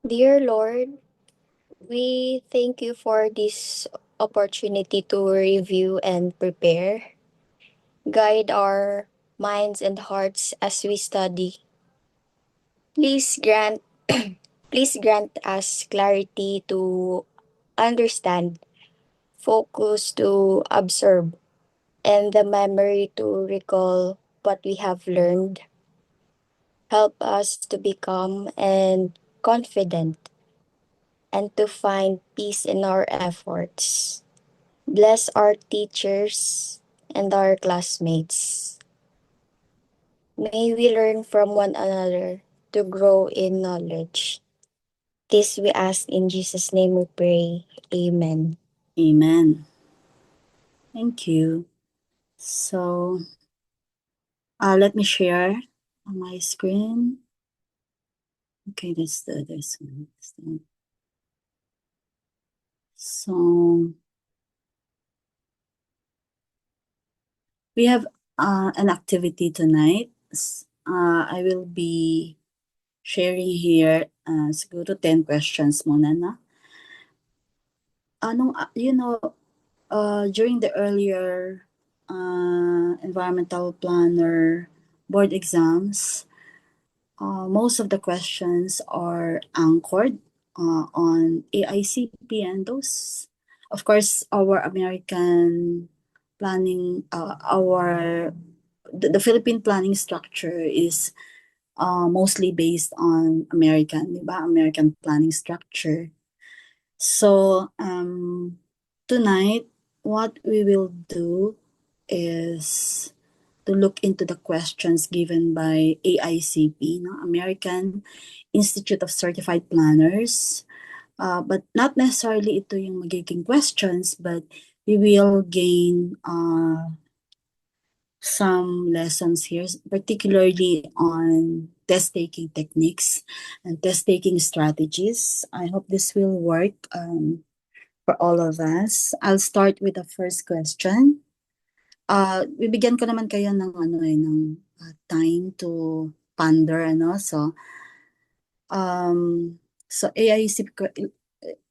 Dear Lord, we thank you for this opportunity to review and prepare. Guide our minds and hearts as we study. Please grant please grant us clarity to understand, focus to observe, and the memory to recall what we have learned. Help us to become and confident and to find peace in our efforts. Bless our teachers and our classmates. May we learn from one another to grow in knowledge. This we ask in Jesus' name we pray. Amen. Amen. Thank you. So, let me share on my screen. Okay, this one. So, we have an activity tonight. I will be sharing here siguro 10 questions muna na. During the earlier environmental planner board exams, most of the questions are anchored on AICP, and those, of course, our American planning, the Philippine planning structure is mostly based on American, di ba? American planning structure. So tonight, what we will do is to look into the questions given by AICP, no? American Institute of Certified Planners. But not necessarily ito yung magiging questions, but we will gain some lessons here, particularly on test-taking techniques and test-taking strategies. I hope this will work for all of us. I'll start with the first question. Bibigyan ko naman kayo ng time to ponder, ano. So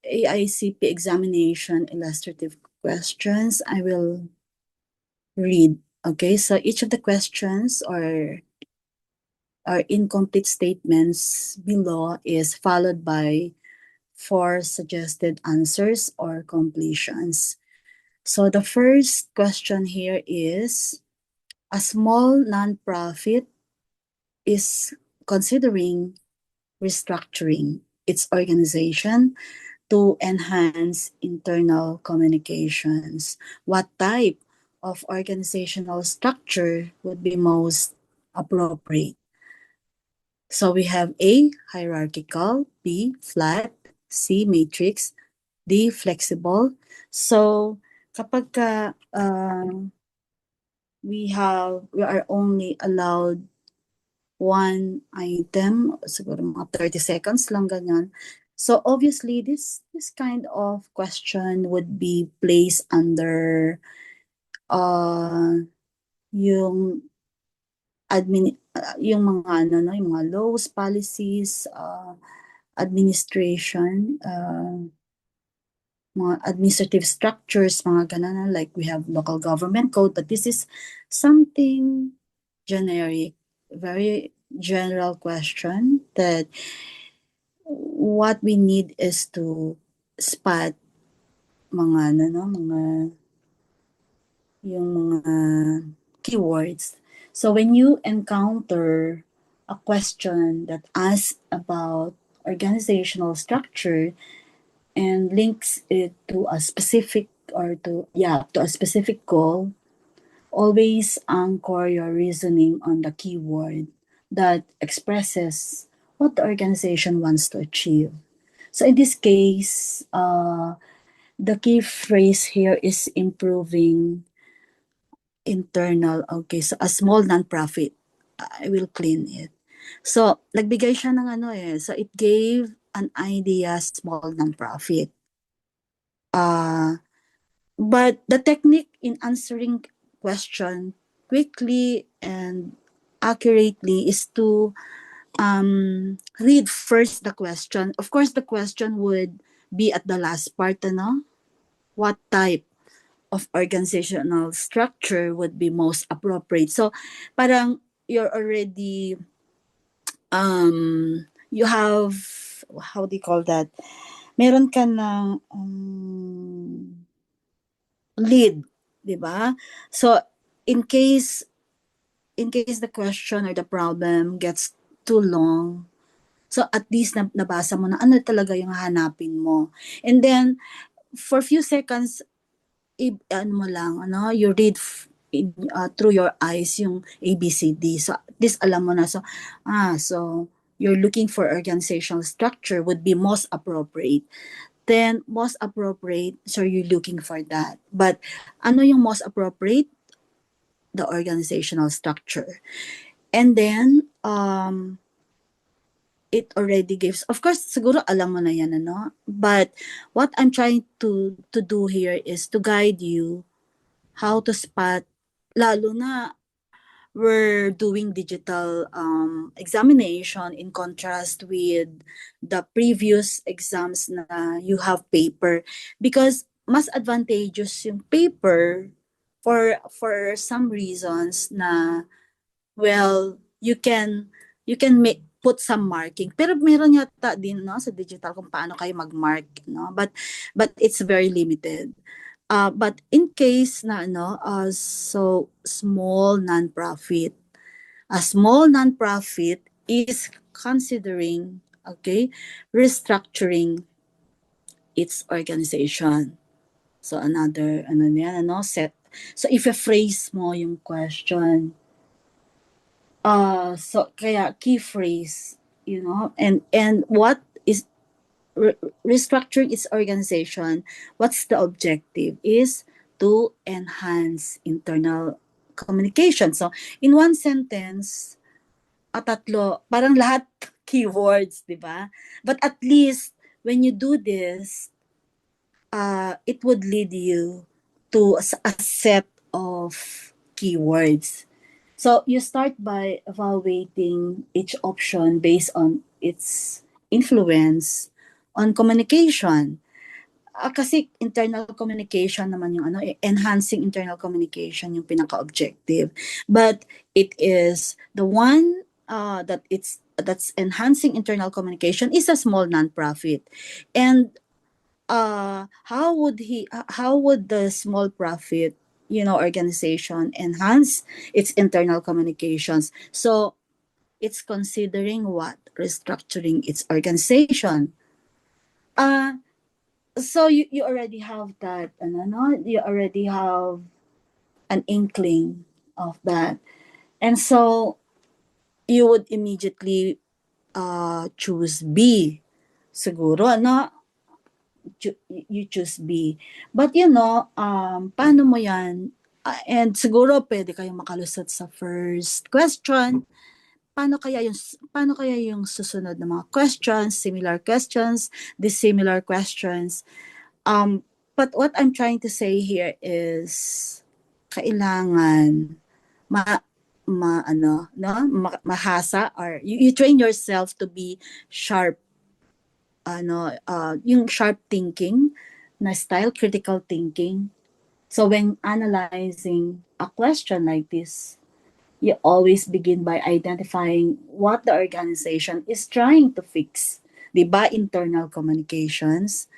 AICP examination illustrative questions. I will read. Okay, so each of the questions or incomplete statements below is followed by 4 suggested answers or completions. So the first question here is, a small nonprofit is considering restructuring its organization to enhance internal communications. What type of organizational structure would be most appropriate? So we have A, hierarchical, B, flat, C, matrix, D, flexible. So kapag we are only allowed one item, siguro mga 30 seconds lang ganyan. So obviously this kind of question would be placed under yung yung mga yung mga laws, policies, administration, mga administrative structures, mga ganun, like we have local government code, but this is something generic, very general question that what we need is to spot mga yung mga keywords. So when you encounter a question that asks about organizational structure and links it to a specific to a specific goal, always anchor your reasoning on the keyword that expresses what the organization wants to achieve. So in this case, the key phrase here is improving internal. Okay, so a small nonprofit, I will clean it. So, nagbigay siya ng so it gave an idea, small nonprofit. But the technique in answering question quickly and accurately is to read first the question. Of course, the question would be at the last part, ano? What type of organizational structure would be most appropriate? So, parang you're already, you have, how do you call that? Meron ka ng lead, di ba? So, in case the question or the problem gets too long, so at least nabasa mo na ano talaga yung hanapin mo. And then, for few seconds, ano mo lang, ano, you read through your eyes yung ABCD. So, at least alam mo na. So, so you're looking for organizational structure would be most appropriate. Then, most appropriate, so you're looking for that. But, ano yung most appropriate? The organizational structure. And then, it already gives, of course, siguro alam mo na yan, ano? But, what I'm trying to do here is to guide you how to spot, lalo na we're doing digital examination in contrast with the previous exams na you have paper, because mas advantageous yung paper for some reasons na, well, you can make put some marking, pero meron yata din, no, sa digital kung paano kayo mag-mark, no, but it's very limited. But in case na so small nonprofit, a small nonprofit is considering, okay, restructuring its organization. So another set. So if you phrase mo yung question, so kaya key phrase, and what is restructuring its organization, what's the objective is to enhance internal communication. So, in one sentence, tatlo, parang lahat keywords, di ba? But at least, when you do this, it would lead you to a set of keywords. So, you start by evaluating each option based on its influence on communication. Kasi internal communication naman yung enhancing internal communication yung pinaka-objective. But it is the one that's enhancing internal communication is a small nonprofit. And how would the small profit, organization enhance its internal communications? So it's considering what? Restructuring its organization. So you already have that, you already have an inkling of that. And so you would immediately choose B. Siguro, you choose B. But paano mo yan? And siguro pwede kayong makalusot sa first question. Paano kaya yung susunod na mga questions, similar questions, dissimilar questions? But what I'm trying to say here is kailangan mahasa, or you train yourself to be sharp, yung sharp thinking na style, critical thinking. So when analyzing a question like this, you always begin by identifying what the organization is trying to fix. Diba? Internal communications.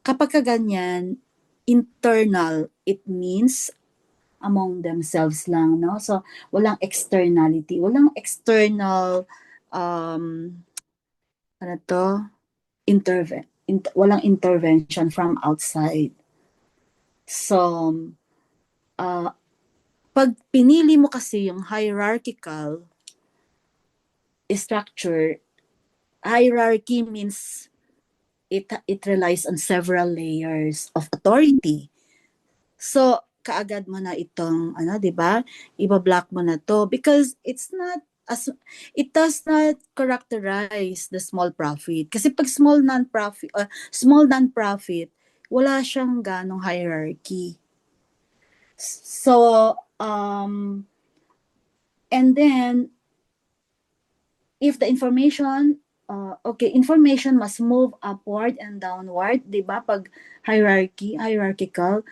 Kapag ganyan, internal, it means among themselves lang, no? So, walang externality. Walang external, walang intervention from outside. So, pag pinili mo kasi yung hierarchical structure, hierarchy means it relies on several layers of authority. So, kaagad mo na itong, 'di ba? Iba-block mo na to because it does not characterize the small profit. Kasi pag small non-profit, wala siyang ganong hierarchy. So, and then if the information, okay, information must move upward and downward, di ba? Pag hierarchical,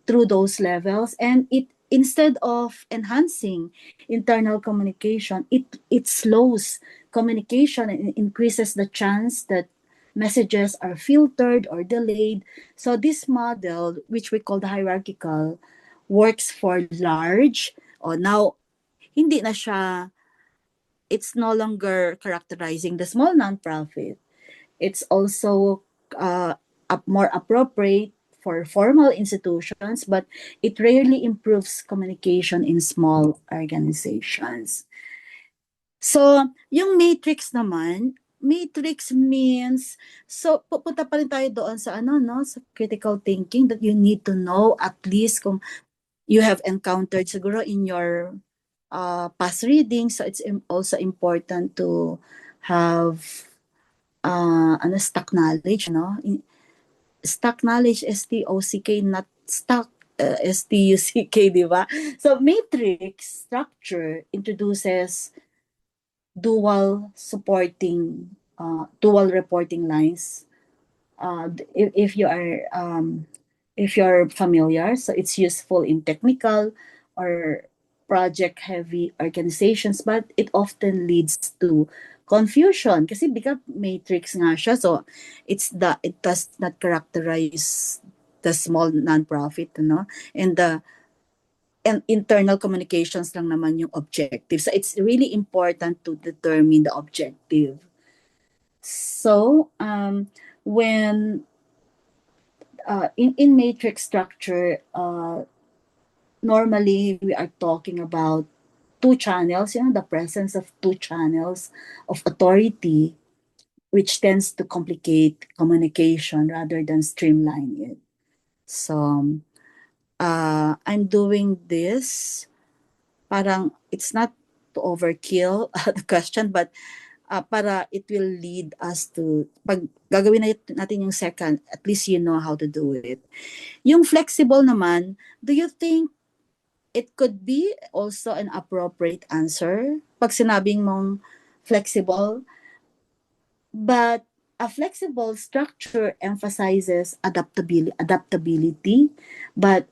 through those levels, and it, instead of enhancing internal communication, it slows communication and increases the chance that messages are filtered or delayed. So this model, which we call the hierarchical, works for large, o now hindi na siya, it's no longer characterizing the small nonprofit. It's also more appropriate for formal institutions, but it rarely improves communication in small organizations. So, yung matrix naman, matrix means, so pupunta pa rin tayo doon sa ano, no, sa critical thinking, that you need to know at least kung you have encountered siguro in your past reading. So it's also important to have ano, stock knowledge, no? Stock knowledge, S-T-O-C-K, not stock, S-T-U-C-K, di ba? So matrix structure introduces dual reporting lines. If you are if you're familiar, so it's useful in technical or project heavy organizations, but it often leads to confusion kasi bigla matrix nga siya, so it does not characterize the small nonprofit, no? And the and internal communications lang naman yung objective, so it's really important to determine the objective. So when in matrix structure, normally we are talking about two channels, the presence of two channels of authority, which tends to complicate communication rather than streamline it. So, I'm doing this, parang it's not to overkill the question, but para it will lead us to, pag gagawin natin yung second, at least you know how to do it. Yung flexible naman, do you think it could be also an appropriate answer pag sinabing mong flexible? But a flexible structure emphasizes adaptability, but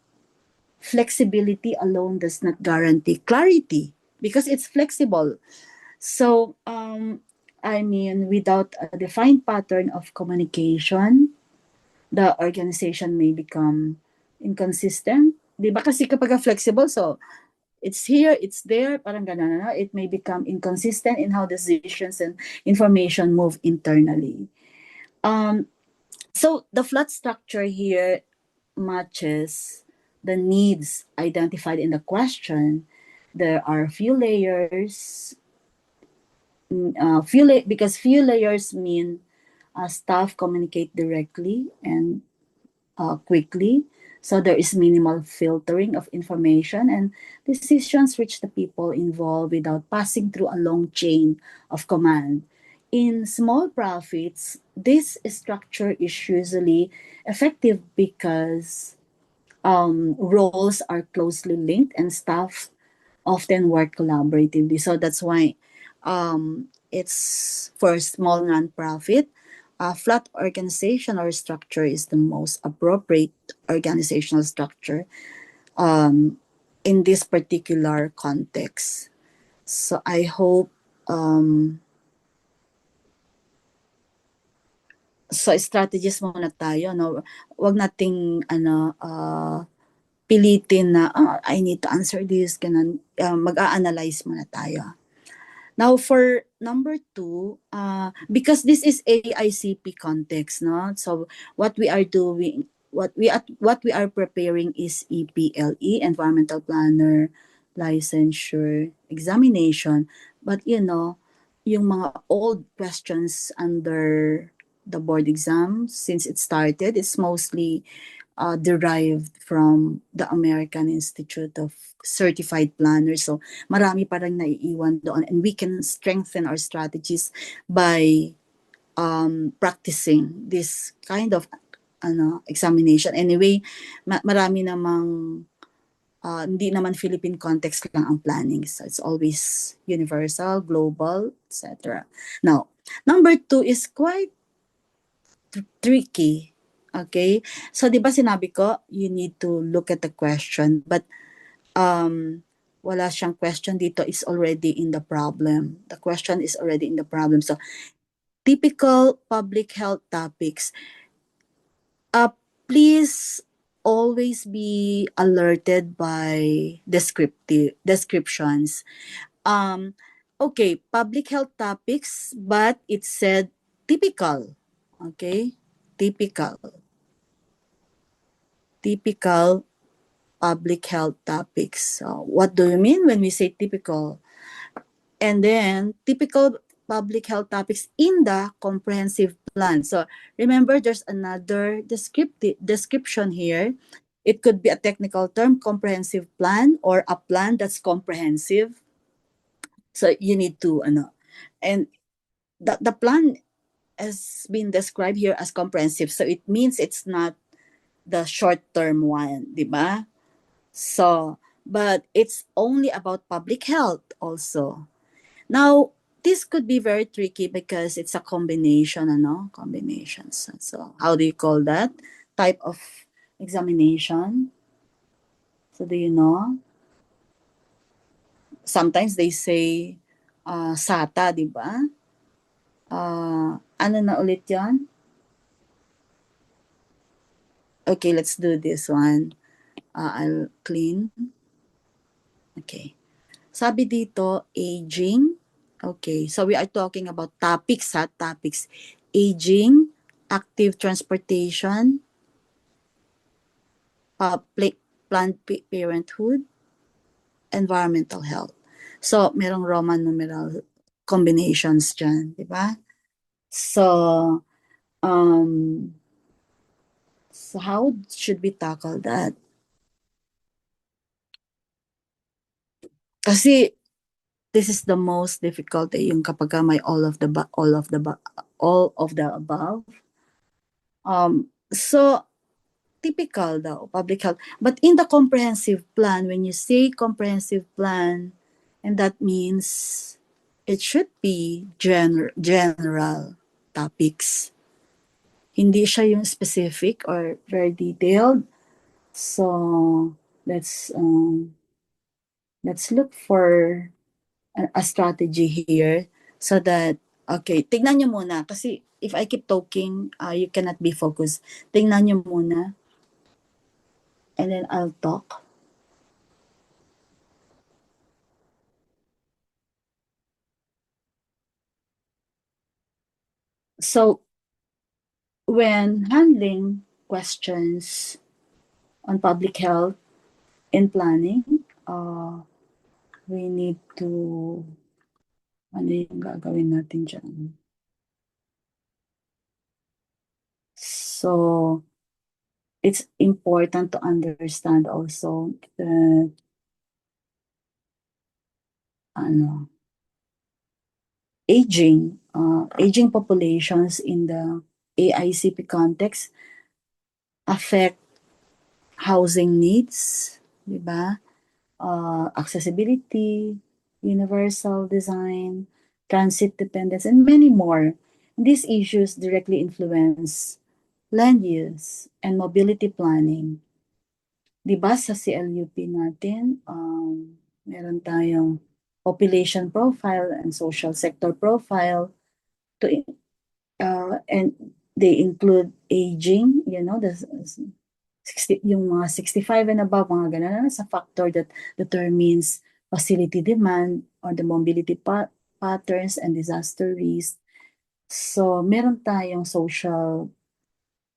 flexibility alone does not guarantee clarity because it's flexible. So, I mean, without a defined pattern of communication, the organization may become inconsistent. Di ba kasi kapag flexible, so it's here, it's there, parang ganun, no? It may become inconsistent in how decisions and information move internally. So the flat structure here matches the needs identified in the question. There are few layers, because few layers mean staff communicate directly and quickly. So there is minimal filtering of information and decisions reach the people involved without passing through a long chain of command. In small profits, this structure is usually effective because roles are closely linked and staff often work collaboratively. So that's why it's for small nonprofit. A flat organization or structure is the most appropriate organizational structure in this particular context. So I hope so strategies muna tayo, no? Wag nating pilitin na I need to answer this, ganun. Mag-a-analyze muna tayo. Now for number 2, because this is AICP context, no? So what we are doing, what we are preparing is EPLE, Environmental Planner Licensure Examination. But yung mga old questions under the board exam, since it started, it's mostly derived from the American Institute of Certified Planners. So marami parang naiiwan doon, and we can strengthen our strategies by practicing this kind of examination. Anyway, marami namang Hindi naman Philippine context lang ang planning. So it's always universal, global, etc. Now, number two is quite tricky. Okay? So, di ba sinabi ko, you need to look at the question. But, wala siyang question dito is already in the problem. The question is already in the problem. So, typical public health topics. Please always be alerted by descriptions. Um, okay, public health topics, but it said typical. Okay, typical. Typical public health topics. So, what do you mean when we say typical? And then typical public health topics in the comprehensive plan. So remember, there's another description here. It could be a technical term, comprehensive plan, or a plan that's comprehensive. So you need to, and the plan has been described here as comprehensive. So it means it's not the short-term one, di ba? So, but it's only about public health also. Now, this could be very tricky because it's a combination, combinations. So, how do you call that type of examination? So, do you know? Sometimes they say SATA, di ba? Ano na ulit yan? Okay, let's do this one. I'll clean. Okay. Sabi dito, aging. Okay, so we are talking about topics, topics. Aging, active transportation, Planned Parenthood, environmental health. So, merong Roman numeral combinations dyan, di ba? So, so how should we tackle that? Kasi this is the most difficult yung kapag may all of the above. So typical daw, public health. But in the comprehensive plan, when you say comprehensive plan, and that means it should be general topics. Hindi siya yung specific or very detailed. So let's look for a strategy here so that, okay, tignan nyo muna kasi if I keep talking, you cannot be focused. Tignan nyo muna and then I'll talk. So when handling questions on public health in planning, we need to, ano yung gagawin natin dyan? So, it's important to understand also that, aging populations in the AICP context affect housing needs, di ba? Accessibility, universal design, transit dependence, and many more. These issues directly influence land use and mobility planning. Di ba sa CLUP natin, meron tayong population profile and social sector profile to and they include aging, the 60, yung mga 65 and above, mga ganun, sa factor that determines facility demand or the mobility patterns and disaster risk. So, meron tayong social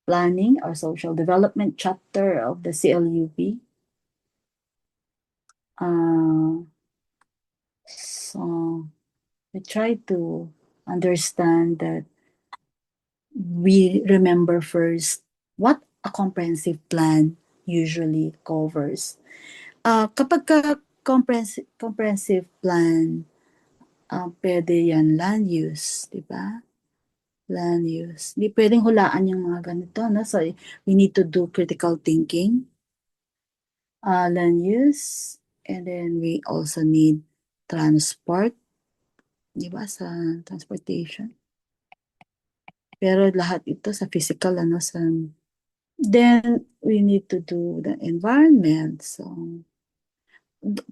planning or social development chapter of the CLUP. So, we try to understand that we remember first what a comprehensive plan usually covers. Kapag comprehensive plan, pwede yan land use, di ba? Land use. Hindi pwedeng hulaan yung mga ganito, no? So, we need to do critical thinking. land use, and then we also need transport, di ba, sa transportation. Pero lahat ito sa physical, ano, sa... Then, we need to do the environment. So,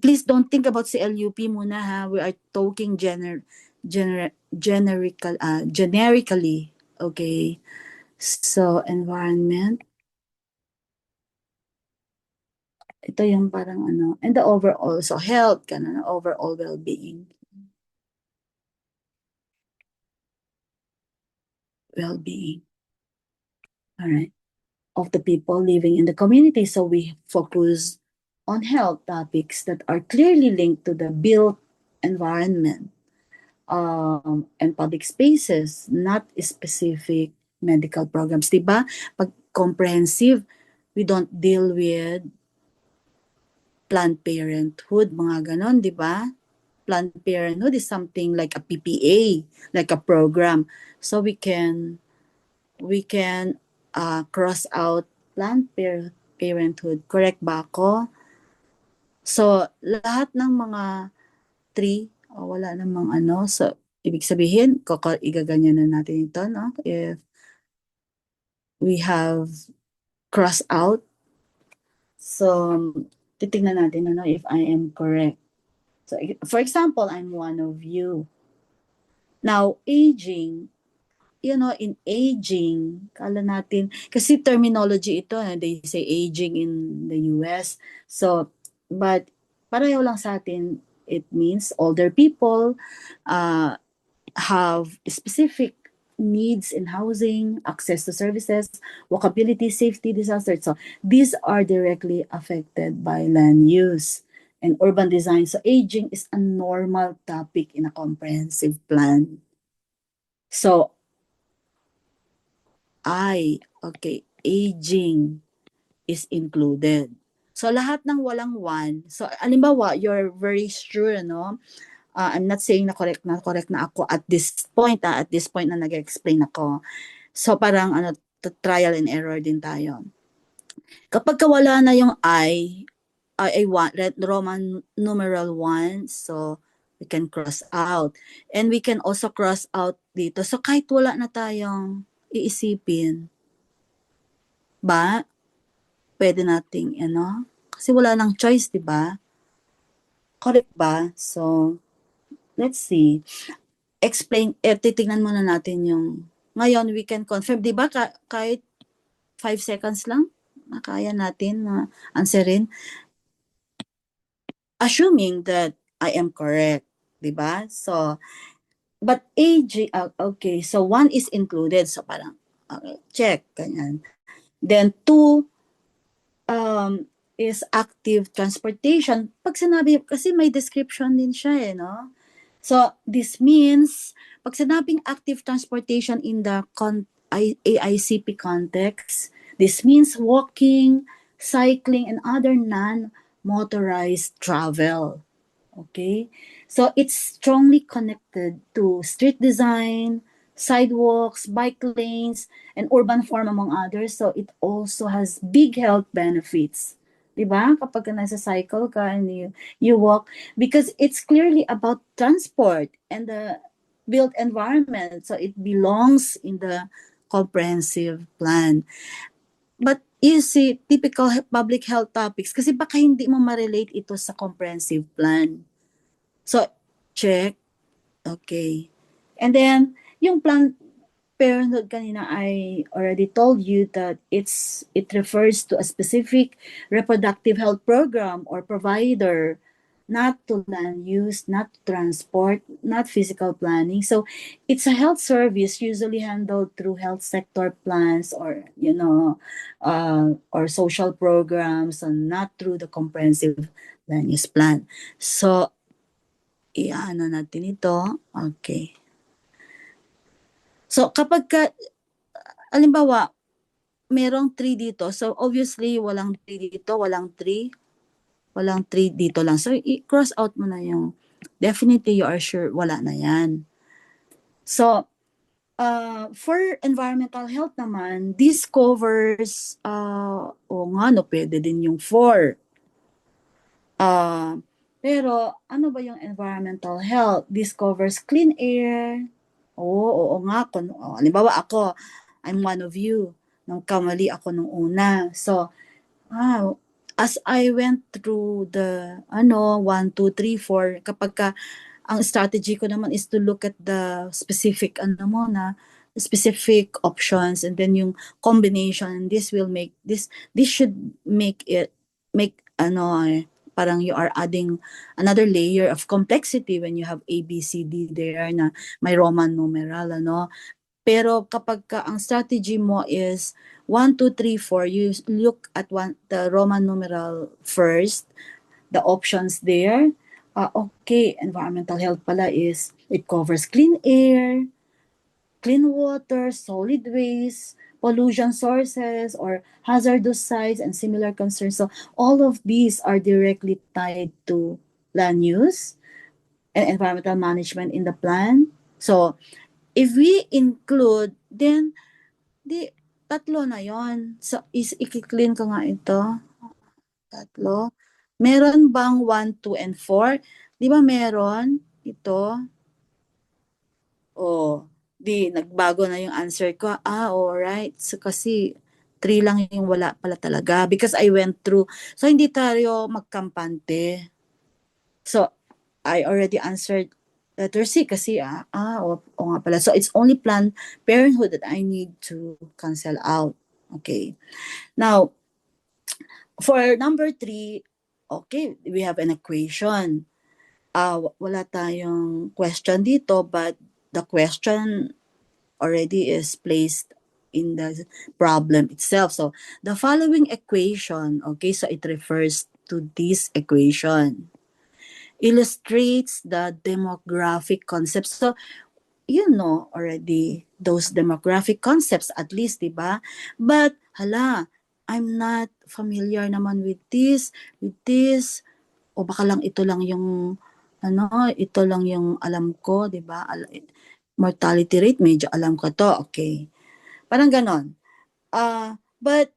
please don't think about CLUP muna, ha. We are talking generically, okay? So, environment. Ito yung parang ano, and the overall, so health, ganun, overall well-being. Well-being. All right. Of the people living in the community. So we focus on health topics that are clearly linked to the built environment and public spaces, not specific medical programs. Diba? Pag comprehensive, we don't deal with Planned Parenthood, mga ganon, di ba? Planned Parenthood is something like a PPA, like a program. So we can cross out Planned Parenthood. Correct ba ako? So, lahat ng mga tree, wala namang ano. So, ibig sabihin, igaganyan na natin ito, no? If we have cross out. So, titignan natin, ano, if I am correct. So, for example, I'm one of you. Now, aging, in aging, kala natin, kasi terminology ito, they say aging in the US. So, but pareho lang sa atin, it means older people have specific needs in housing, access to services, walkability, safety, disaster. So, these are directly affected by land use and urban design. So, aging is a normal topic in a comprehensive plan. So, aging is included. So, lahat ng walang one, so, alimbawa, you're very sure, no? I'm not saying na correct na ako at this point na nag-explain ako. So, parang, trial and error din tayo. Kapag wala na yung Roman numeral 1, so, we can cross out. And we can also cross out dito. So, kahit wala na tayong iisipin, ba? Pwede nating, kasi wala nang choice, di ba? Correct ba? So, let's see. Titignan muna natin yung, ngayon we can confirm, di ba, kahit 5 seconds lang, kaya natin na answerin. Assuming that I am correct, di ba? So, but okay, so 1 is included, so parang, okay, check, ganyan. Then 2, is active transportation. Pag sinabi, kasi may description din siya no? So, this means, pag sinabing active transportation in the AICP context, this means walking, cycling, and other non-motorized travel. Okay? So, it's strongly connected to street design, sidewalks, bike lanes, and urban form among others. So, it also has big health benefits. Diba? Kapag nasa cycle ka and you walk, because it's clearly about transport and the built environment. So, it belongs in the comprehensive plan. But you see, typical public health topics, kasi baka hindi mo ma-relate ito sa comprehensive plan. So, check. Okay. And then, yung Planned Parenthood kanina, I already told you that it refers to a specific reproductive health program or provider, not to land use, not to transport, not physical planning. So, it's a health service usually handled through health sector plans or, or social programs and not through the comprehensive land use plan. So, i-ano natin ito. Okay. So, kapag alimbawa, merong 3 dito. So, obviously, walang 3 dito, walang 3 dito lang. So, i-cross out mo na yung, definitely, you are sure, wala na yan. So, for environmental health naman, this covers, pwede din yung 4. Ah, pero ano ba yung environmental health? This covers clean air. Oo nga. Halimbawa ako, I'm one of you. Nung kamali ako nung una. So, as I went through the 1, 2, 3, 4, kapag ka ang strategy ko naman is to look at the specific specific options, and then yung combination, this should make parang you are adding another layer of complexity when you have A, B, C, D there na may Roman numeral, pero kapag ang strategy mo is 1, 2, 3, 4, you look at the Roman numeral first, the options there. Okay, environmental health pala is it covers clean air, clean water, solid waste, pollution sources, or hazardous sites and similar concerns. So all of these are directly tied to land use and environmental management in the plan. So if we include, then di tatlo na yon. So i-clean ko nga ito. Tatlo. Meron bang 1, 2, and 4? Di ba meron? Ito. Oh, di nagbago na yung answer ko. Alright. So kasi 3 lang yung wala pala talaga because I went through. So hindi tayo magkampante. So I already answered letter C kasi nga pala. So it's only Planned Parenthood that I need to cancel out. Okay. Now, for number 3, okay, we have an equation. Wala tayong question dito, but the question already is placed in the problem itself. So, the following equation, okay, so it refers to this equation, illustrates the demographic concepts. So, you know already those demographic concepts at least, di ba? But, I'm not familiar naman with this, o baka lang ito lang yung, ito lang yung alam ko, di ba? Mortality rate, medyo alam ko to, okay. Parang ganon. But,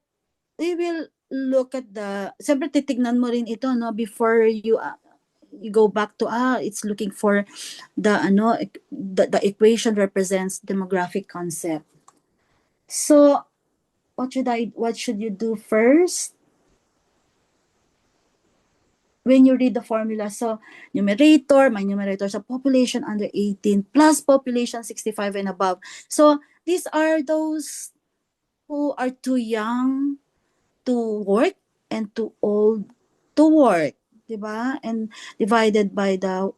we will look at siyempre titignan mo rin ito, before you go back to, it's looking for the equation represents demographic concept. So, what should you do first? When you read the formula, so my numerator, so population under 18 plus population 65 and above. So these are those who are too young to work and too old to work, diba? And divided by the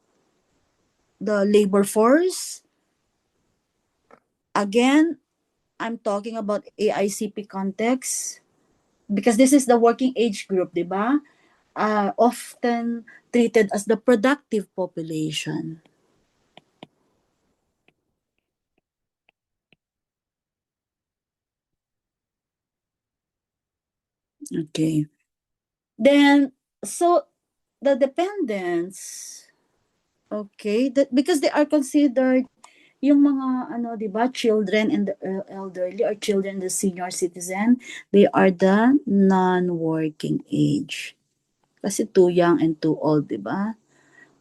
labor force. Again, I'm talking about AICP context because this is the working age group, diba? Often treated as the productive population. Okay. Then, so the dependents, okay, because they are considered yung mga di ba, children and the elderly, or children the senior citizen, they are the non-working age. Kasi too young and too old, di ba?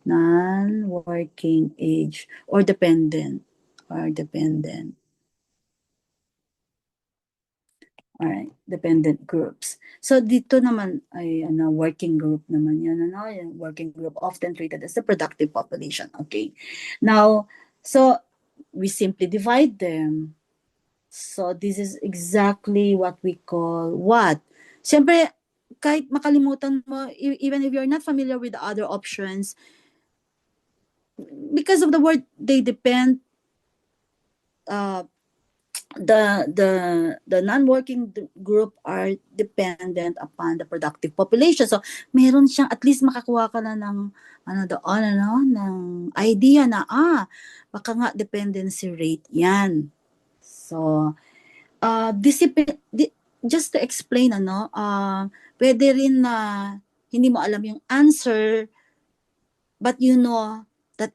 Non-working age or dependent. Alright, dependent groups. So dito naman ay working group naman yan. Yung working group often treated as the productive population. Okay. Now, so we simply divide them. So this is exactly what we call what? Siyempre, kahit makalimutan mo, even if you're not familiar with the other options, because of the word they depend, the non-working group are dependent upon the productive population. So, meron siyang, at least makakuha ka na ng ng idea na baka nga dependency rate 'yan. So, just to explain pwede rin na hindi mo alam yung answer, but you know that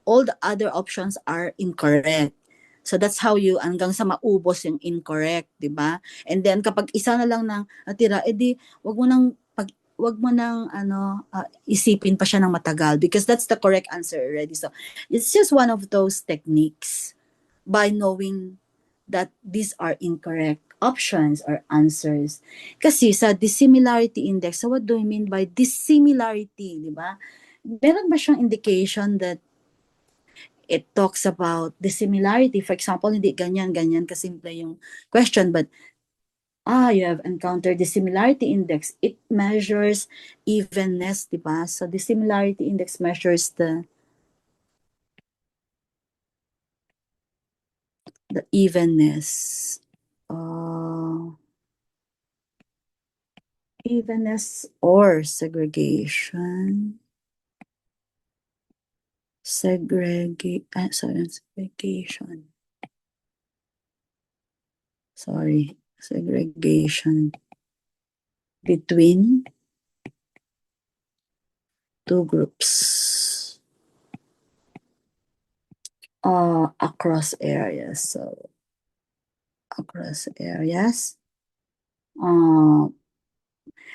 all the other options are incorrect. So that's how you hanggang sa maubos yung incorrect, 'di ba? And then kapag isa na lang nang natira, edi wag mo nang wag mo nang isipin pa siya ng matagal because that's the correct answer already. So it's just one of those techniques by knowing that these are incorrect options or answers. Kasi sa dissimilarity index, so what do you mean by dissimilarity, di ba? Meron ba siyang indication that it talks about dissimilarity? For example, hindi ganyan kasimple yung question, but you have encountered the similarity index. It measures evenness, di ba? So the similarity index measures the evenness. Evenness or segregation. Segregation. Sorry, segregation between two groups across areas. So across areas.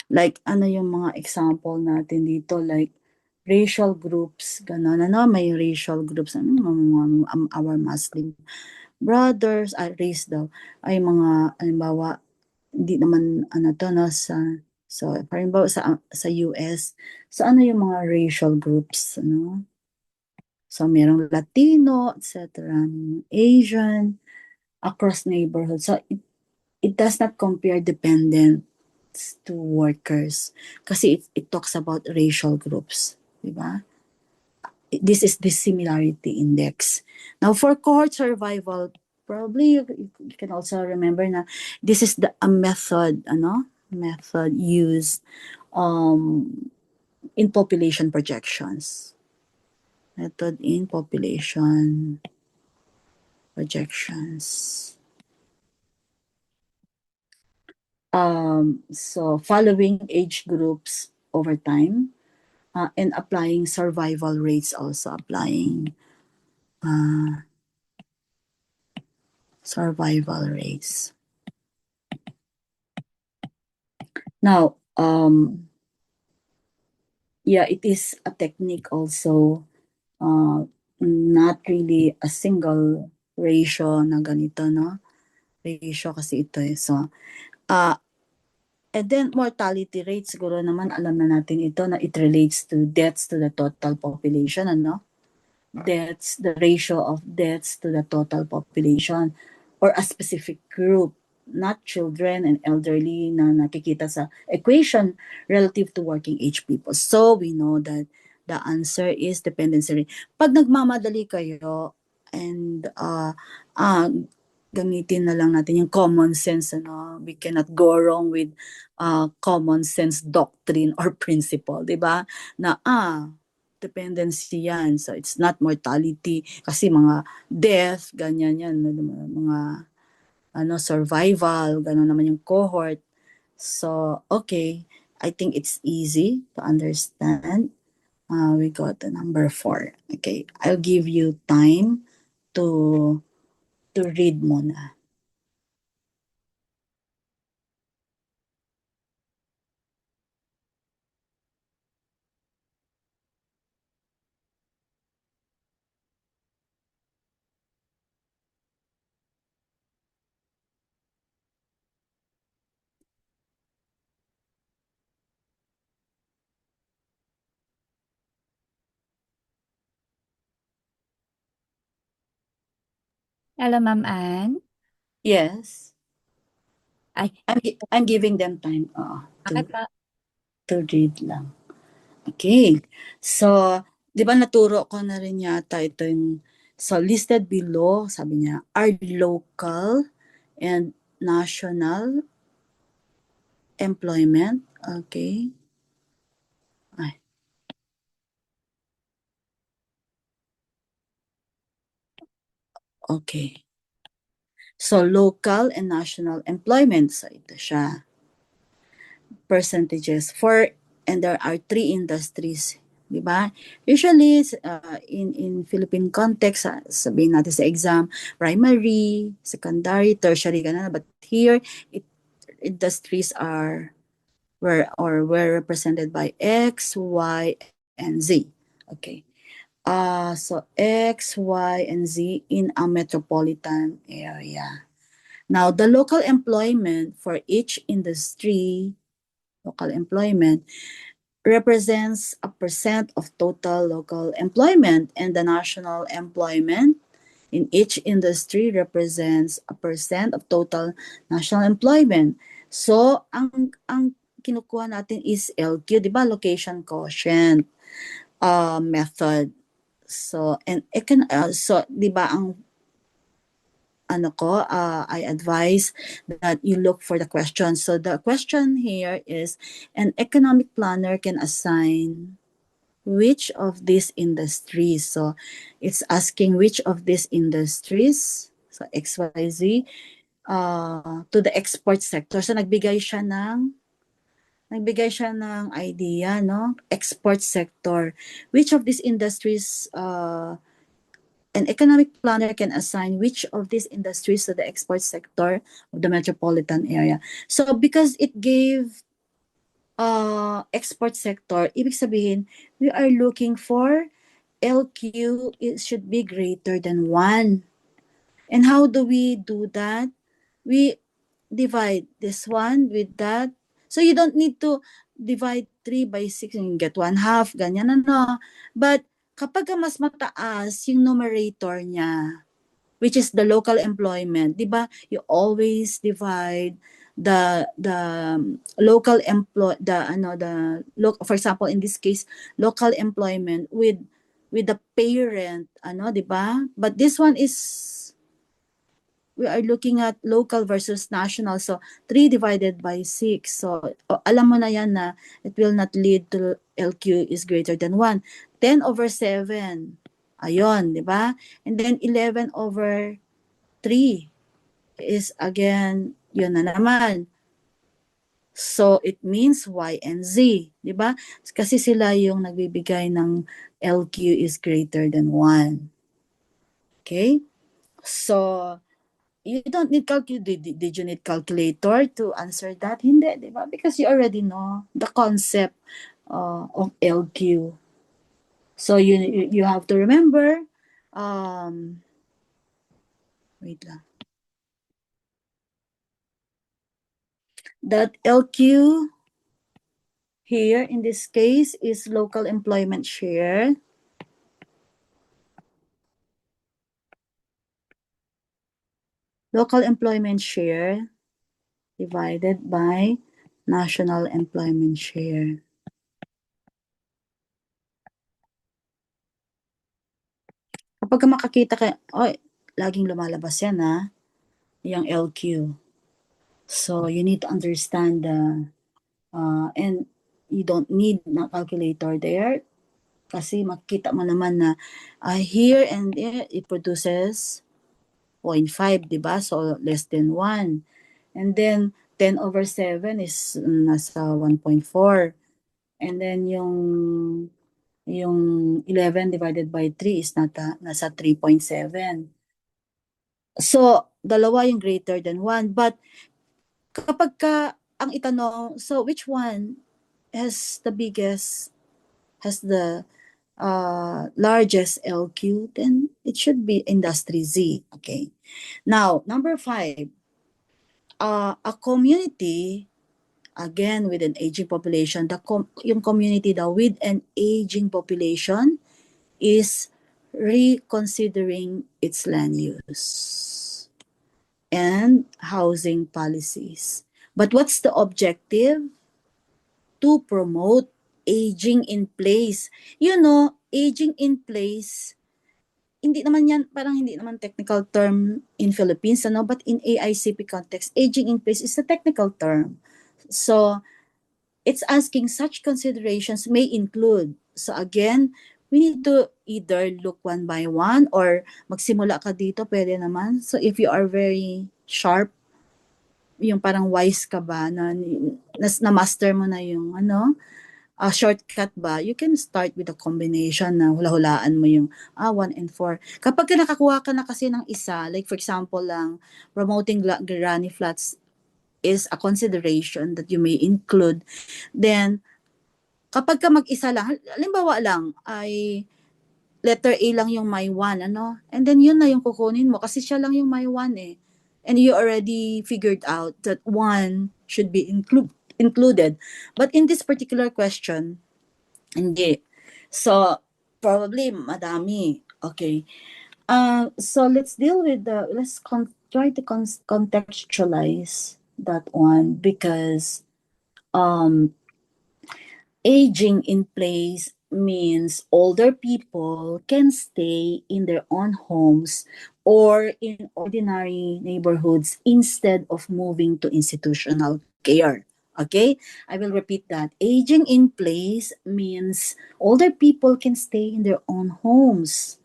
Like ano yung mga example natin dito, like racial groups, gano'n, may racial groups, our Muslim brothers, race daw, ay mga, halimbawa, hindi naman, so, halimbawa sa US, so ano yung mga racial groups, so merong Latino, etc., Asian, across neighborhoods, so it does not compare dependents to workers kasi it talks about racial groups, di ba? This is the similarity index. Now for cohort survival, probably you can also remember na this is a method, method used in population projections. Method in population projections. So following age groups over time, and applying survival rates, also applying survival rates. Now, yeah, it is a technique also, not really a single ratio na ganito, no? Ratio kasi ito eh. So, and then mortality rate, siguro naman alam na natin ito na it relates to deaths to the total population, deaths, the ratio of deaths to the total population or a specific group, not children and elderly na nakikita sa equation relative to working age people. So we know that the answer is dependency rate. Pag nagmamadali kayo and gamitin na lang natin yung common sense, we cannot go wrong with common sense doctrine or principle, di ba? Na dependency yan. So, it's not mortality. Kasi mga death, ganyan yan. Mga survival, gano'n naman yung cohort. So, okay. I think it's easy to understand. We got the number 4. Okay. I'll give you time to read muna. Hello, Ma'am Ann. Yes. Ay, I'm giving them time okay pa. to read lang. Okay. So, di ba naturo ko na rin yata ito yung, so listed below, sabi niya, are local and national employment. Okay. Ay. Okay. So, local and national employment. So, ito siya. Percentages for, and there are 3 industries. Diba? Usually, in Philippine context, sabihin natin sa exam, primary, secondary, tertiary, ganun. But here, industries are were represented by X, Y, and Z. Okay. So X, Y, and Z in a metropolitan area. Now, the local employment for each industry, local employment, represents a percent of total local employment, and the national employment in each industry represents a percent of total national employment. So, ang kinukuha natin is LQ, di ba? Location quotient method. So, so, di ba, I advise that you look for the question. So the question here is, an economic planner can assign which of these industries. So it's asking which of these industries, so XYZ, to the export sector. So nagbigay siya ng idea, no? Export sector. Which of these industries an economic planner can assign which of these industries to the export sector of the metropolitan area. So because it gave export sector, ibig sabihin, we are looking for LQ, it should be greater than 1. And how do we do that? We divide this one with that. So you don't need to divide 3 by 6 and get 1/2, ganyan ano. But kapag mas mataas yung numerator niya, which is the local employment, 'di ba? You always divide the for example in this case local employment with the parent, 'di ba? But this one is we are looking at local versus national. So 3 divided by 6. So alam mo na yan na it will not lead to LQ is greater than 1. 10 over 7. Ayon, di ba? And then 11 over 3 is again, yun na naman. So it means Y and Z, di ba? Kasi sila yung nagbibigay ng LQ is greater than 1. Okay? So you don't need calculator. Did you need calculator to answer that? Hindi, di ba? Because you already know the concept of LQ. So you have to remember, wait lang, that LQ here in this case is local employment share. Local employment share divided by national employment share. Kapag makakita ka, laging lumalabas yan yung LQ. So you need to understand and you don't need na calculator there kasi makita mo naman na here and there it produces 0.5, di ba? So less than 1. And then 10 over 7 is nasa 1.4. And then yung 11 divided by 3 is nasa 3.7. So, dalawa yung greater than 1. But kapag ang itanong, so which one has the largest LQ, then it should be industry Z. Okay. Now, number 5, a community, again with an aging population, yung community daw with an aging population is reconsidering its land use and housing policies. But what's the objective? To promote aging in place. Aging in place, hindi naman technical term in Philippines, but in AICP context, aging in place is a technical term. So, it's asking such considerations may include. So again, we need to either look one by one or magsimula ka dito, pwede naman. So if you are very sharp, yung parang wise ka ba, na-master mo na yung shortcut ba, you can start with a combination na hula-hulaan mo yung 1 and 4. Kapag nakakuha ka na kasi ng isa, like for example lang, promoting granny flats is a consideration that you may include. Then, kapag ka mag-isa lang, halimbawa lang, ay letter A lang yung my one, ano? And then yun na yung kukunin mo kasi siya lang yung my one eh. And you already figured out that one should be included. But in this particular question, hindi. So, probably madami. Okay. So let's deal with try to contextualize that one because um aging in place means older people can stay in their own homes or in ordinary neighborhoods instead of moving to institutional care. Okay, I will repeat that. Aging in place means older people can stay in their own homes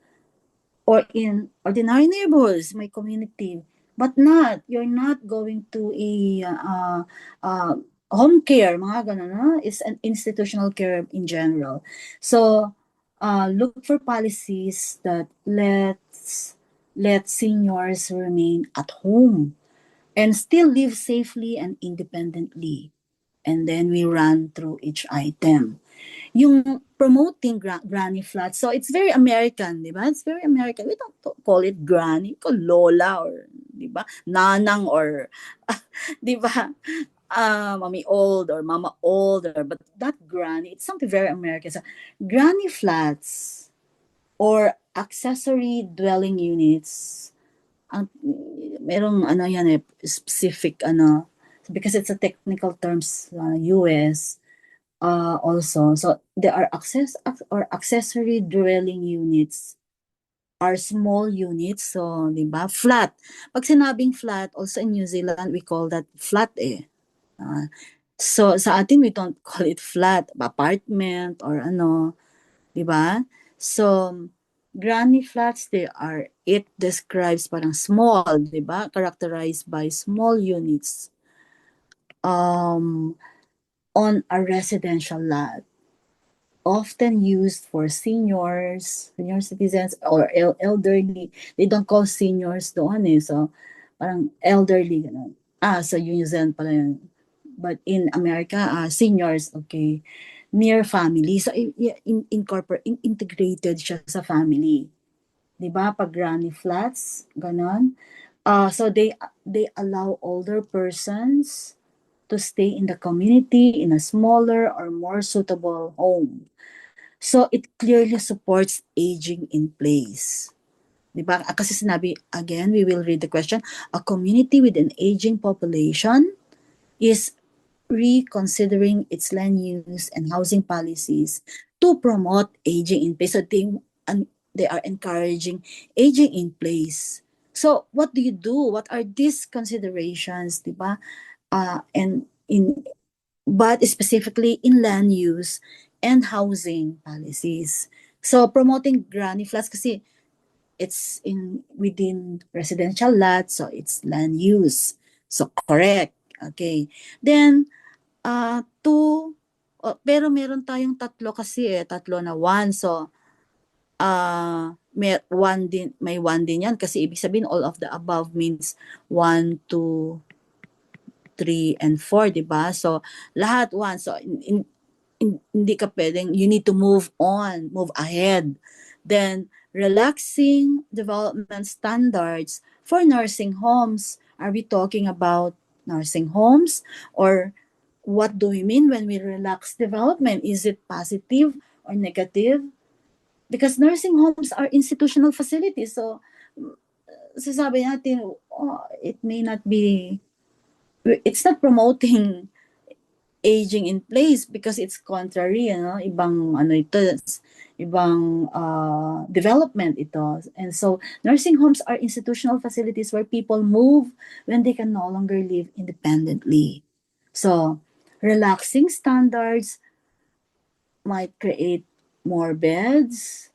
or in ordinary neighborhoods, my community, but you're not going to a uh, home care, mga ganun, no? It's an institutional care in general. So, look for policies that let seniors remain at home and still live safely and independently. And then we run through each item. Yung promoting granny flats. So it's very American, di ba? It's very American. We don't call it granny, we call lola or, di ba? Nanang or, di ba? Mommy old or mama older, but that granny, it's something very American. So granny flats or accessory dwelling units, ang merong ano yan eh, specific ano, because it's a technical terms US also. So there are accessory dwelling units are small units. So, di ba? Flat. Pag sinabing flat, also in New Zealand, we call that flat eh. So, sa atin, we don't call it flat. Apartment or ano. Di ba? So, granny flats, it describes parang small, di ba? Characterized by small units on a residential lot, often used for senior citizens or elderly. They don't call seniors doon eh. So, parang elderly. Ganun. So New Zealand pala yun. But in America, seniors, okay. Near family. So, integrated siya sa family. Diba? Pag granny flats, ganon. So, they allow older persons to stay in the community in a smaller or more suitable home. So it clearly supports aging in place. Diba? Kasi sinabi, again, we will read the question. A community with an aging population is reconsidering its land use and housing policies to promote aging in place. So they are encouraging aging in place. So what do you do? What are these considerations, diba? But specifically in land use and housing policies. So promoting granny flats kasi it's within residential lots, so it's land use. So correct. Okay. Then two, pero meron tayong tatlo kasi tatlo na one. So may one din yan kasi ibig sabihin all of the above means 1, 2, 3, and 4, di ba? So, lahat 1. So, hindi ka pwedeng, you need to move on, move ahead. Then, relaxing development standards for nursing homes. Are we talking about nursing homes? Or what do we mean when we relax development? Is it positive or negative? Because nursing homes are institutional facilities. So, sasabi natin, it may not be, it's not promoting aging in place because it's contrary, ibang ibang development ito. And so nursing homes are institutional facilities where people move when they can no longer live independently. So relaxing standards might create more beds,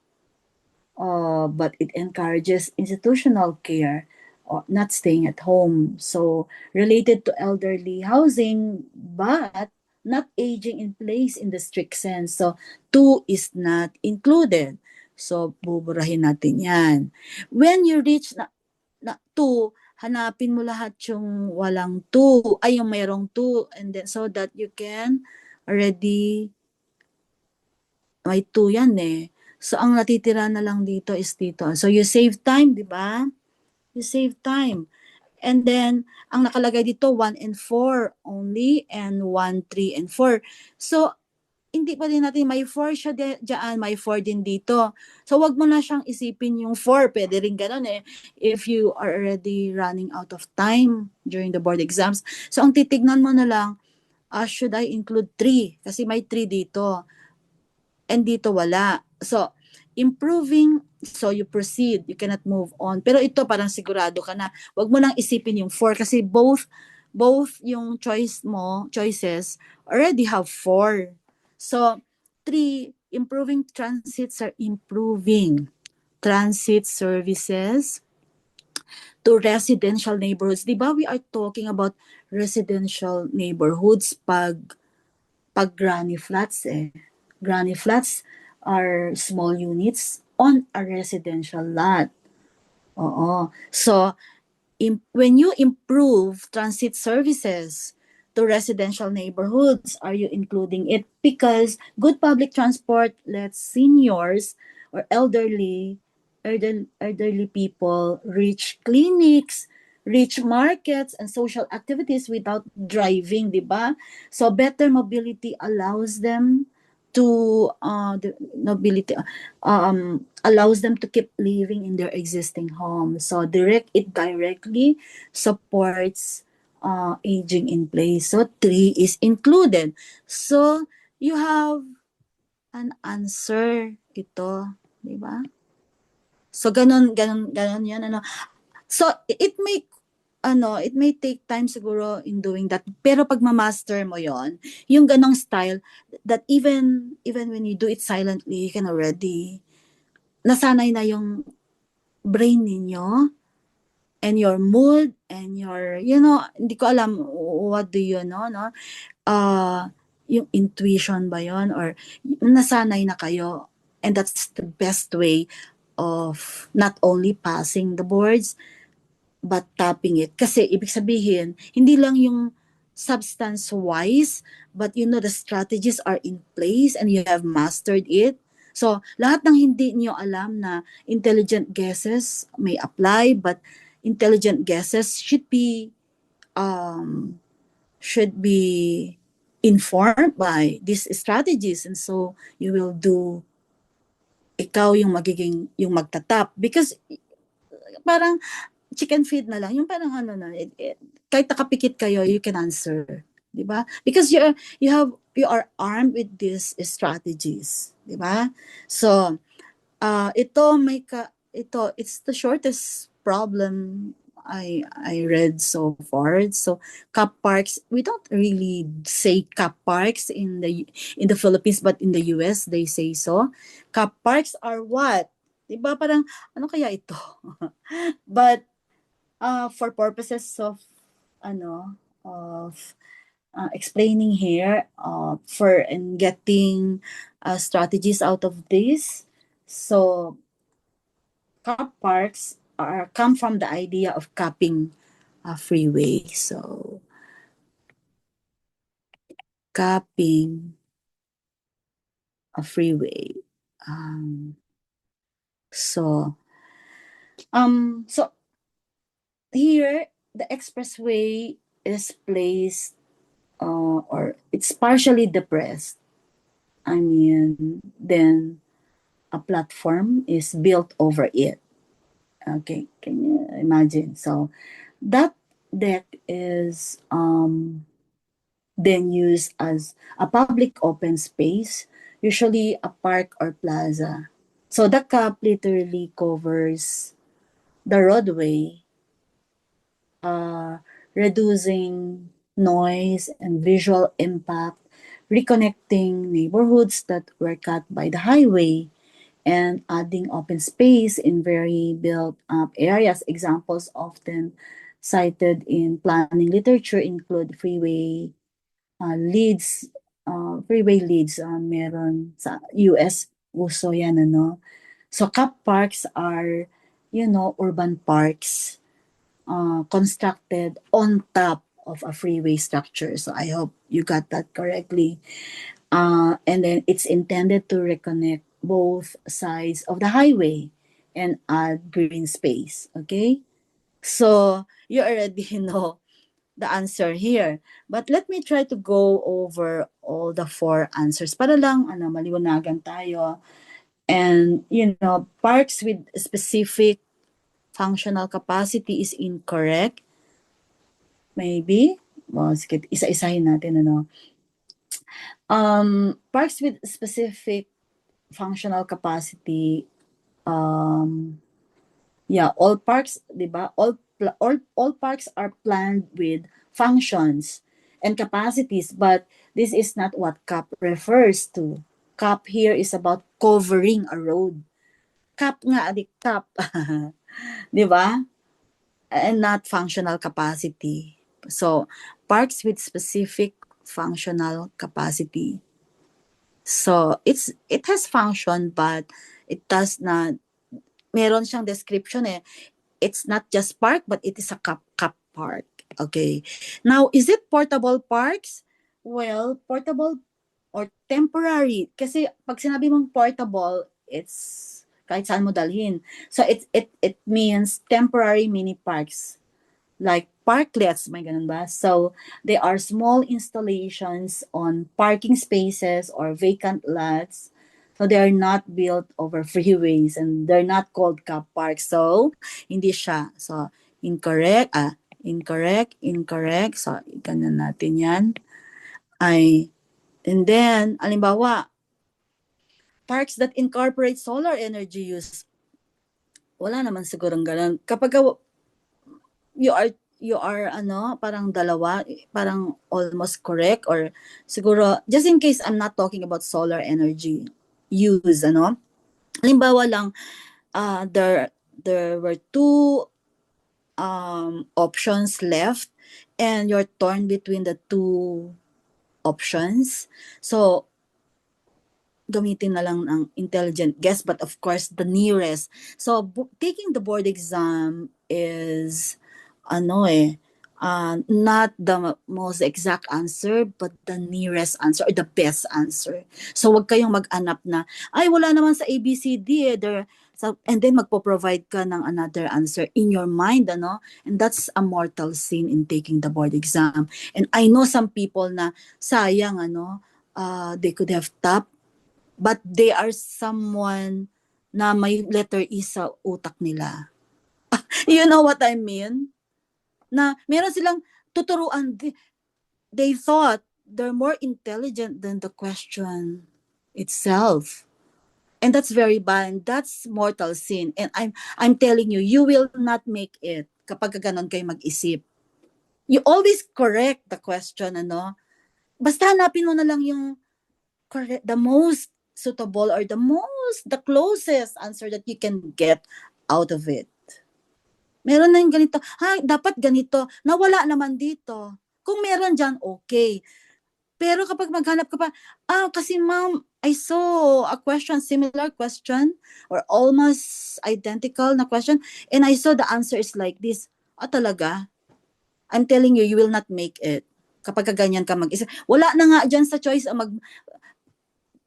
but it encourages institutional care or not staying at home. So related to elderly housing, but not aging in place in the strict sense. So 2 is not included. So buburahin natin yan. When you reach na 2, hanapin mo lahat yung walang two, ay yung mayroong two, and then so that you can already, may two yan eh. So ang natitira na lang dito is dito. So you save time, di ba? You save time. And then, ang nakalagay dito, 1 and 4 only, and 1, 3, and 4. So, hindi pa din natin, may 4 siya dyan, may 4 din dito. So, wag mo na siyang isipin yung 4. Pwede rin ganun eh. If you are already running out of time during the board exams. So, ang titignan mo na lang, should I include 3? Kasi may 3 dito. And dito wala. So, improving, so you proceed, you cannot move on. Pero ito parang sigurado ka na, wag mo lang isipin yung 4 kasi both yung choices already have 4. So, 3, improving transits are improving transit services to residential neighborhoods. Di ba we are talking about residential neighborhoods pag granny flats eh. Granny flats are small units on a residential lot. Oo. So, when you improve transit services to residential neighborhoods, are you including it? Because good public transport lets seniors or elderly people reach clinics, reach markets and social activities without driving, di ba? So better mobility allows them to allows them to keep living in their existing home. So it directly supports aging in place. So 3 is included. So you have an answer ito, di ba? So ganun yan ano. So it may take time siguro in doing that. Pero pag ma-master mo yon, yung ganong style that even when you do it silently, you can already nasanay na yung brain ninyo and your mood and your, hindi ko alam what do you know, no? Yung intuition ba yon or nasanay na kayo, and that's the best way of not only passing the boards but tapping it. Kasi ibig sabihin, hindi lang yung substance wise, but the strategies are in place and you have mastered it. So, lahat ng hindi niyo alam na intelligent guesses may apply, but intelligent guesses should be informed by these strategies, and so you will do, ikaw yung yung magtatap, because parang chicken feed na lang, yung parang kahit nakapikit kayo, you can answer, di ba? Because you are armed with these strategies, di ba? So it's the shortest problem I read so far. So car parks, we don't really say car parks in the Philippines, but in the US they say so. Car parks are what? Diba parang ano kaya ito? But for purposes of explaining here, for and getting strategies out of this. So car parks come from the idea of capping a freeway. So capping a freeway. So here the expressway is placed or it's partially depressed. I mean, then a platform is built over it. Okay, can you imagine? So that deck is then used as a public open space, usually a park or plaza. So the cap literally covers the roadway, reducing noise and visual impact, reconnecting neighborhoods that were cut by the highway, and adding open space in very built up areas. Examples often cited in planning literature include freeway leads. Meron sa US, uso yan, So car parks are, urban parks constructed on top of a freeway structure. So I hope you got that correctly. And then it's intended to reconnect both sides of the highway and add green space. Okay? So you already know the answer here. But let me try to go over all the four answers para lang maliwanagan tayo. And parks with specific functional capacity is incorrect. Maybe. Well, sige, isa-isahin natin parks with specific functional capacity, all parks, 'di ba? All parks are planned with functions and capacities, but this is not what CAP refers to. CAP here is about covering a road. CAP nga, CAP. 'Di ba? And not functional capacity. So, parks with specific functional capacity. So, it has function, but it does not, meron siyang description It's not just park, but it is a cup park. Okay. Now, is it portable parks? Well, portable or temporary. Kasi pag sinabi mong portable, it's kahit saan mo dalhin. So, it means temporary mini parks. Like parklets, may ganun ba? So, they are small installations on parking spaces or vacant lots. So, they are not built over freeways and they're not called car parks. So, hindi siya. So, incorrect. Incorrect. So, ganun natin yan. And then, alimbawa, parks that incorporate solar energy use. Wala naman sigurong ganun. Kapag you are parang dalawa, parang almost correct, or siguro just in case I'm not talking about solar energy use, halimbawa lang, there were two options left and you're torn between the two options. So gamitin na lang ng intelligent guess, but of course the nearest. So taking the board exam is not the most exact answer, but the nearest answer or the best answer. So wag kayong mag-anap na, ay wala naman sa ABCD and then magpo-provide ka ng another answer in your mind, and that's a mortal sin in taking the board exam. And I know some people na sayang, they could have tapped, but they are someone na may letter E sa utak nila. You know what I mean? Na meron silang tuturuan. They thought they're more intelligent than the question itself. And that's very bad. That's mortal sin. And I'm telling you, you will not make it kapag ganon kayo mag-isip. You always correct the question, Basta hanapin mo na lang yung correct, the most suitable or the closest answer that you can get out of it. Meron na yung ganito, dapat ganito, nawala naman dito. Kung meron dyan, okay. Pero kapag maghanap ka pa, kasi ma'am, I saw a question, similar question, or almost identical na question, and I saw the answer is like this. Talaga? I'm telling you, you will not make it. Kapag ganyan ka mag-isa. Wala na nga dyan sa choice,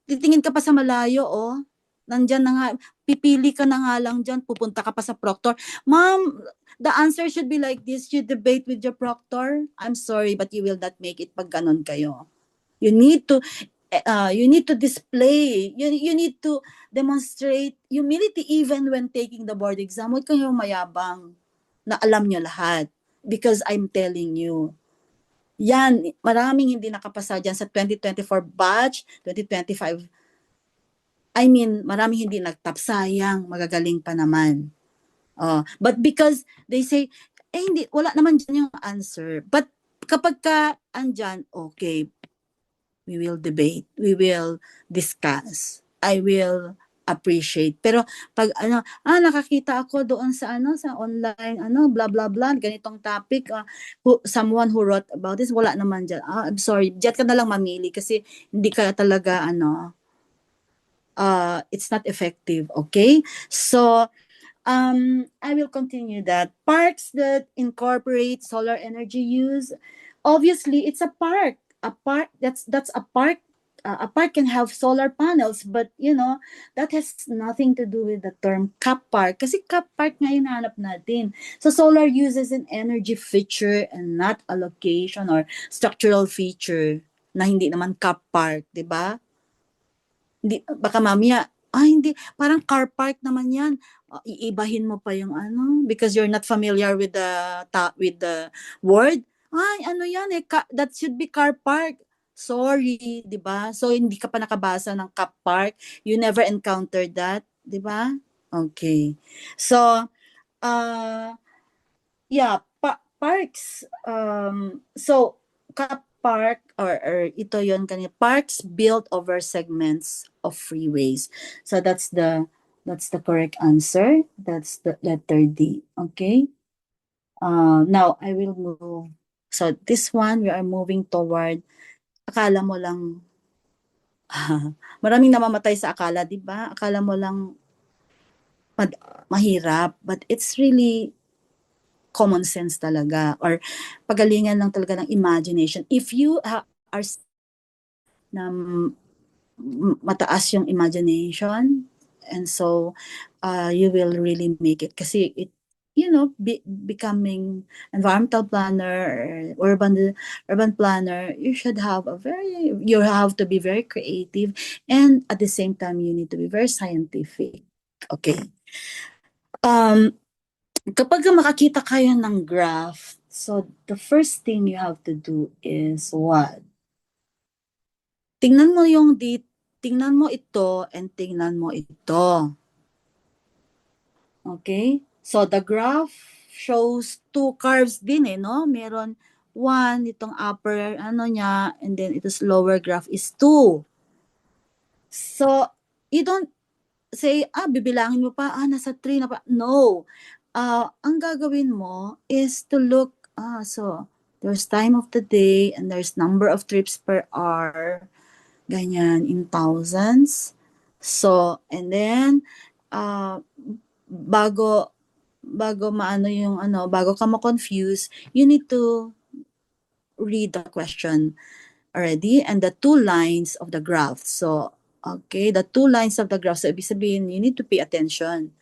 titingin ka pa sa malayo, nandyan na nga, pipili ka na nga lang dyan, pupunta ka pa sa proctor. Ma'am, the answer should be like this, you debate with your proctor. I'm sorry, but you will not make it pag ganon kayo. You need to display, you need to demonstrate humility even when taking the board exam. Huwag kayong mayabang na alam nyo lahat. Because I'm telling you, yan, maraming hindi nakapasa dyan sa 2024 batch, 2025. I mean, maraming hindi nagtap, sayang, magagaling pa naman. But because they say, hindi, wala naman dyan yung answer. But kapag ka andyan, okay, we will debate, we will discuss, I will appreciate. Pero pag nakakita ako doon sa sa online blah blah blah ganitong topic, someone who wrote about this, wala naman diyan. I'm sorry, diyan ka na lang mamili kasi hindi ka talaga it's not effective, okay? So I will continue that. Parks that incorporate solar energy use, obviously, it's a park. A park that's a park. A park can have solar panels, but that has nothing to do with the term car park. Kasi car park nga yung hinahanap natin. So solar uses an energy feature and not a location or structural feature na hindi naman car park, di ba? Hindi, baka mamaya, hindi, parang car park naman yan. Iibahin mo pa yung because you're not familiar with the word. Ay, ano yan eh, that should be car park. Sorry, di ba? So, hindi ka pa nakabasa ng car park. You never encountered that, di ba? Okay. So, yeah, parks. So, car park or ito yon kanina, parks built over segments of freeways. So that's the correct answer. That's the letter D. Okay. Now I will move. So this one we are moving toward. Akala mo lang maraming namamatay sa akala, di ba? Akala mo lang mahirap, but it's really common sense talaga or pagalingan lang talaga ng imagination. If you are na mataas yung imagination, and so you will really make it kasi it becoming environmental planner or urban planner, you have to be very creative, and at the same time you need to be very scientific. Okay. Kapag makakita kayo ng graph, so the first thing you have to do is what? Tingnan mo tingnan mo ito and tingnan mo ito. Okay? So the graph shows two curves din no? Meron one, itong upper niya, and then ito's lower graph is 2. So, you don't say, bibilangin mo pa, nasa 3 na pa. No. Ang gagawin mo is to look, so there's time of the day and there's number of trips per hour, ganyan, in thousands. So, and then, bago maano yung bago ka ma-confuse, you need to read the question already and the two lines of the graph. So, okay, the two lines of the graph, so ibig sabihin, you need to pay attention.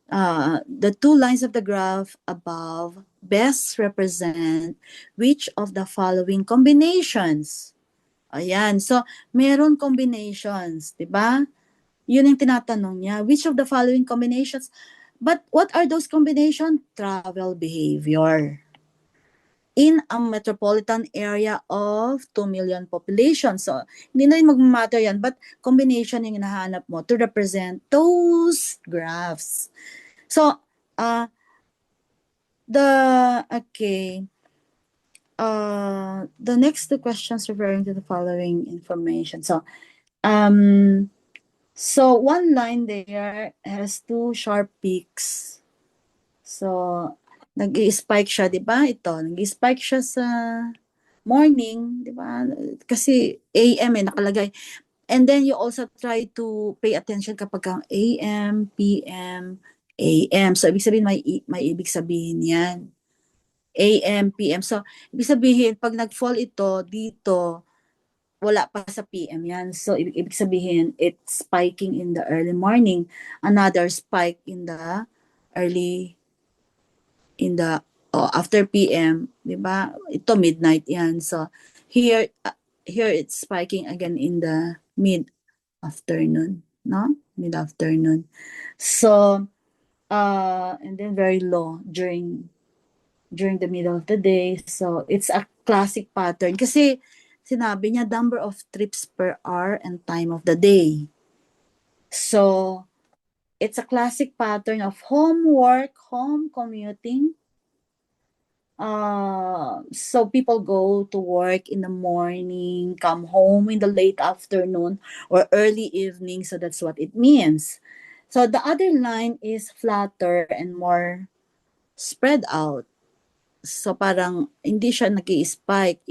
The two lines of the graph above best represent which of the following combinations. Ayan. So, meron combinations, di ba? Yun yung tinatanong niya. Which of the following combinations? But what are those combinations? Travel behavior. In a metropolitan area of 2 million population. So, hindi na rin mag-matter yan, but combination yung hinahanap mo to represent those graphs. So, the next two questions referring to the following information. So, one line there has two sharp peaks. So, nag-i-spike siya, di ba? Nag-i-spike siya sa morning, di ba? Kasi AM nakalagay. And then you also try to pay attention kapag ang AM, PM, AM. So, ibig sabihin, may ibig sabihin yan. AM, PM. So, ibig sabihin, pag nag-fall ito, dito, wala pa sa PM yan. So, ibig sabihin, it's spiking in the early morning. Another spike in the after PM, di ba? Ito, midnight yan. So, here it's spiking again in the mid-afternoon, no? Mid-afternoon. So, and then very low during the middle of the day. So, it's a classic pattern. Kasi, sinabi niya, number of trips per hour and time of the day. So, it's a classic pattern of home work, home commuting. So people go to work in the morning, come home in the late afternoon or early evening. So that's what it means. So the other line is flatter and more spread out. So parang hindi siya nag-i-spike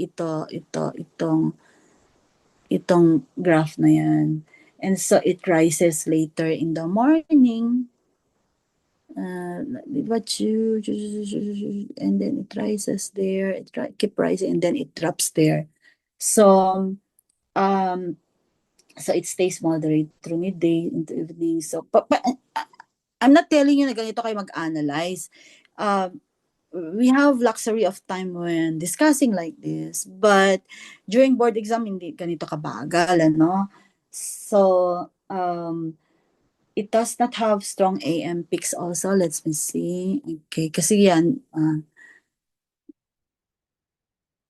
itong graph na yan. And so it rises later in the morning. what you and then it rises there, keep rising, and then it drops there. So um so it stays moderate through midday into evening. So but I'm not telling you na ganito kayo mag-analyze. Um, we have luxury of time when discussing like this, but during board exam hindi ganito kabagal, ano? So it does not have strong AM peaks also. Let's me see. Okay, kasi yan.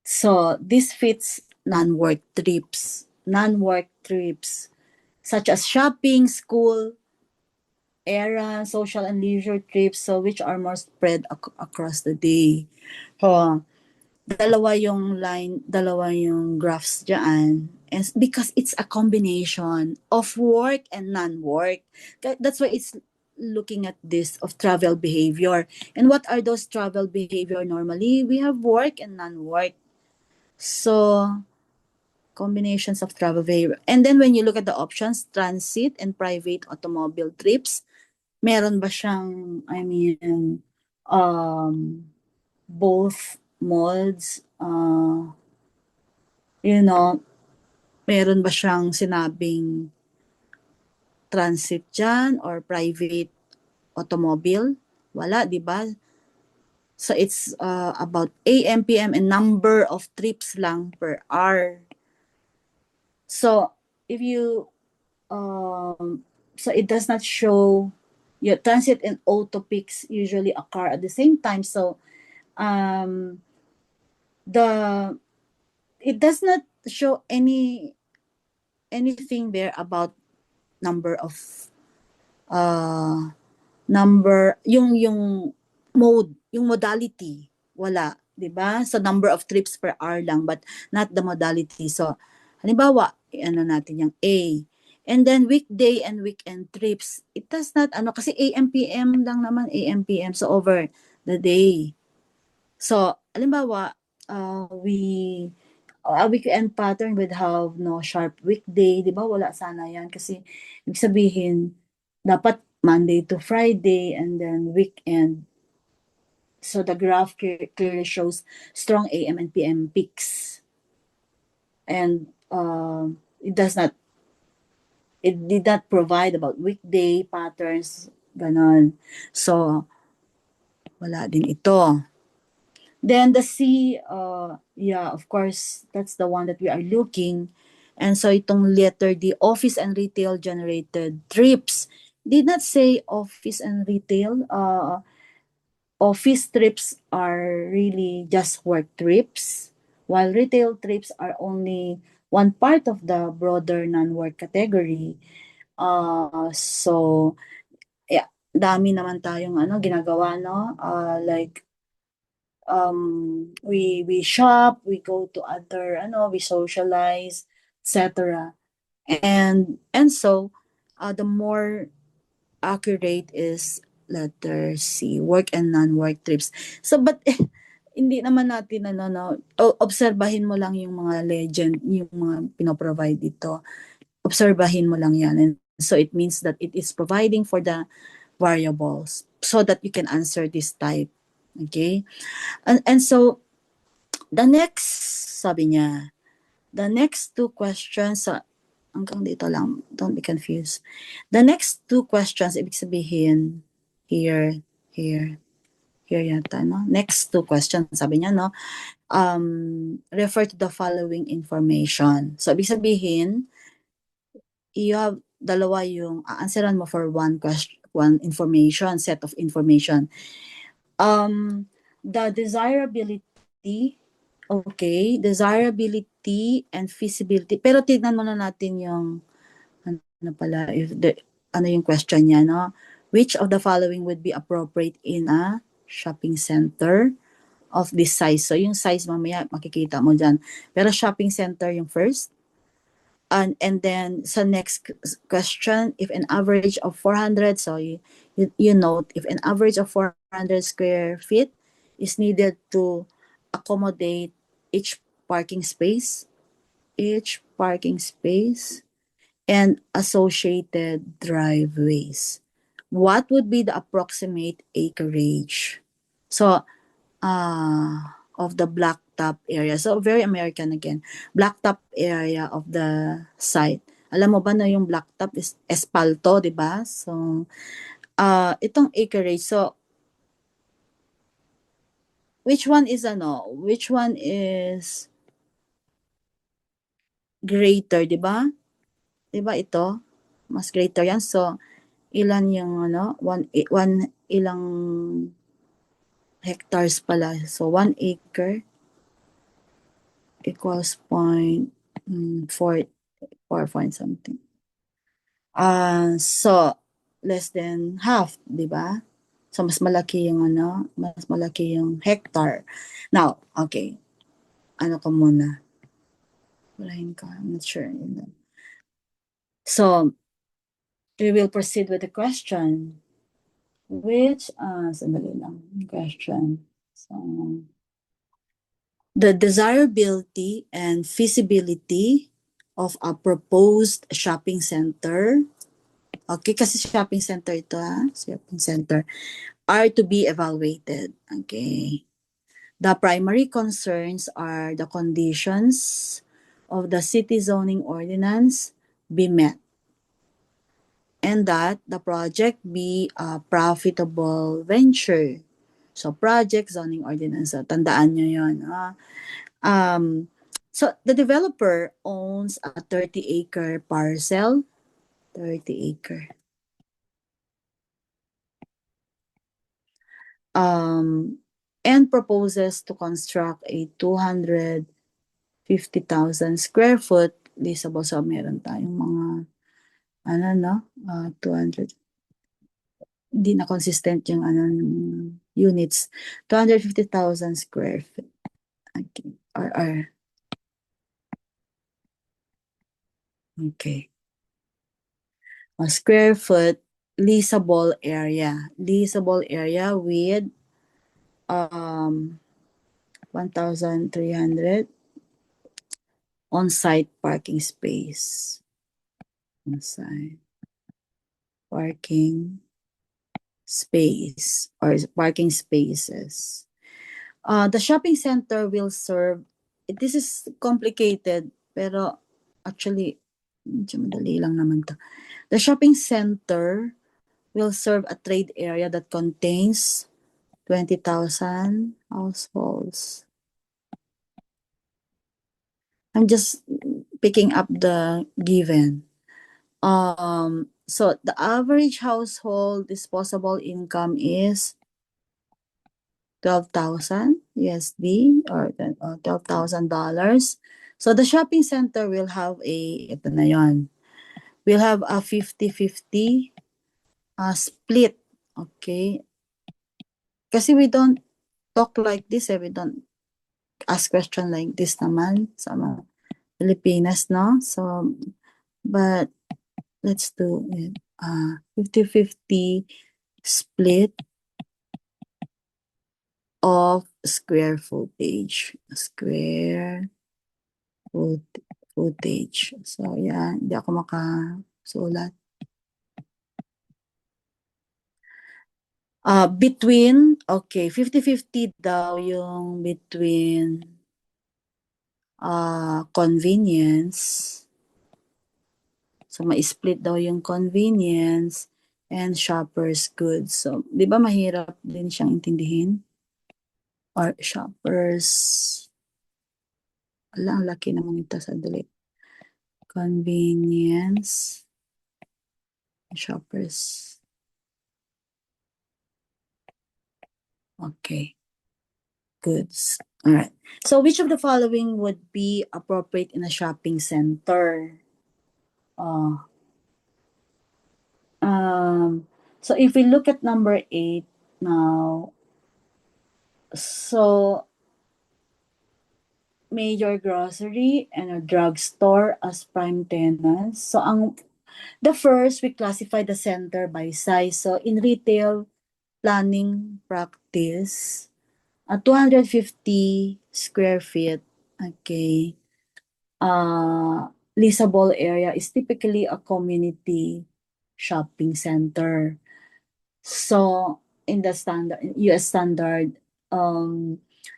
So this fits non-work trips. Non-work trips such as shopping, school, errands, social and leisure trips, so which are more spread across the day. Oh, dalawa yung graphs dyan. And because it's a combination of work and non-work. That's why it's looking at this of travel behavior. And what are those travel behavior normally? We have work and non-work. So, combinations of travel behavior. And then when you look at the options, transit and private automobile trips, meron ba siyang, I mean, both modes, you know, meron ba siyang sinabing transit dyan or private automobile? Wala, di ba? So it's about AM, PM, and number of trips lang per hour. So if you, so it does not show your transit and auto peaks usually occur at the same time. So the it does not show anything there about number of yung mode, yung modality, wala, 'di ba? So number of trips per hour lang but not the modality. So halimbawa, ano natin yung A. And then weekday and weekend trips, it does not ano kasi AM PM lang naman, AM PM, so over the day. So halimbawa, a weekend pattern would have no sharp weekday, 'di ba? Wala sana 'yan kasi ibig sabihin dapat Monday to Friday and then weekend. So the graph clearly shows strong AM and PM peaks. And it did not provide about weekday patterns, ganon. So wala din ito. Then the C, yeah, of course, that's the one that we are looking. And so itong letter D, office and retail generated trips. Did not say office and retail. Office trips are really just work trips, while retail trips are only one part of the broader non-work category. So, yeah, dami naman tayong ginagawa, no? Like, we shop, we go to other we socialize, etc. And so the more accurate is letter C, work and non-work trips. So but hindi naman natin obserbahin mo lang yung mga legend, yung mga pinoprovide dito. Obserbahin mo lang yan. And so it means that it is providing for the variables so that you can answer this type. Okay? And so the next, sabi niya, the next two questions, hanggang dito lang, don't be confused. The next two questions, ibig sabihin, here yata, no? Next two questions, sabi niya, no? Refer to the following information. So, ibig sabihin, you have dalawa yung answeran mo for one question, one information, set of information. The desirability, okay, desirability and feasibility. Pero tignan muna natin yung ano yung question niya, no? Which of the following would be appropriate in a shopping center of this size? So yung size mamaya makikita mo dyan. Pero shopping center yung first. And then sa next question, if an average of 400, so you note, if an average of 400 square feet is needed to accommodate each parking space and associated driveways. what would be the approximate acreage? So, of the blacktop area. So, very American again. Blacktop area of the site. Alam mo ba na yung blacktop is espalto, di ba? So, itong acreage. So, which one is greater, di ba? Di ba ito? Mas greater yan. So, ilan yung one ilang hectares pala. So, 1 acre equals four point something. So, less than half, di ba? So, mas malaki yung hectare. Now, okay. Ano ko muna? Walahin ko. I'm not sure. So, we will proceed with the question. Sandali lang. Question. So, the desirability and feasibility of a proposed shopping center. Okay, kasi shopping center ito shopping center are to be evaluated. Okay. The primary concerns are the conditions of the city zoning ordinance be met and that the project be a profitable venture. So, project zoning ordinance. So, tandaan nyo yun. So, the developer owns a 30-acre parcel. 30-acre. And proposes to construct a 250,000 square foot leasable. So, meron tayong mga 200. Hindi na consistent yung units. 250,000 square feet. Okay. Okay. A square foot leasable area. Leasable area with 1,300 on-site parking space. On-site parking space or parking spaces. The shopping center will serve, this is complicated, pero actually, medyo madali lang naman to. The shopping center will serve a trade area that contains 20,000 households. I'm just picking up the given. So the average household disposable income is 12,000 USD or $12,000. So the shopping center will have ito na yon. We'll have a 50-50 split. Okay? Kasi we don't talk like this, we don't ask question like this naman sa mga Pilipinas, no? So, but let's do it. 50-50 split of square footage. Footage. So, yan. Hindi ako makasulat. Between, okay, 50-50 daw yung between convenience. So, ma-split daw yung convenience and shopper's goods. So, di ba mahirap din siyang intindihin? Or shoppers. Ang laki naman ito sa dali. Convenience. Shoppers. Okay. Goods. All right. So, which of the following would be appropriate in a shopping center? So, if we look at number 8 now, so major grocery and a drugstore as prime tenants. So, the first, we classify the center by size. So, in retail planning practice, 250 square feet, okay, leasable area is typically a community shopping center. So in the standard US standard,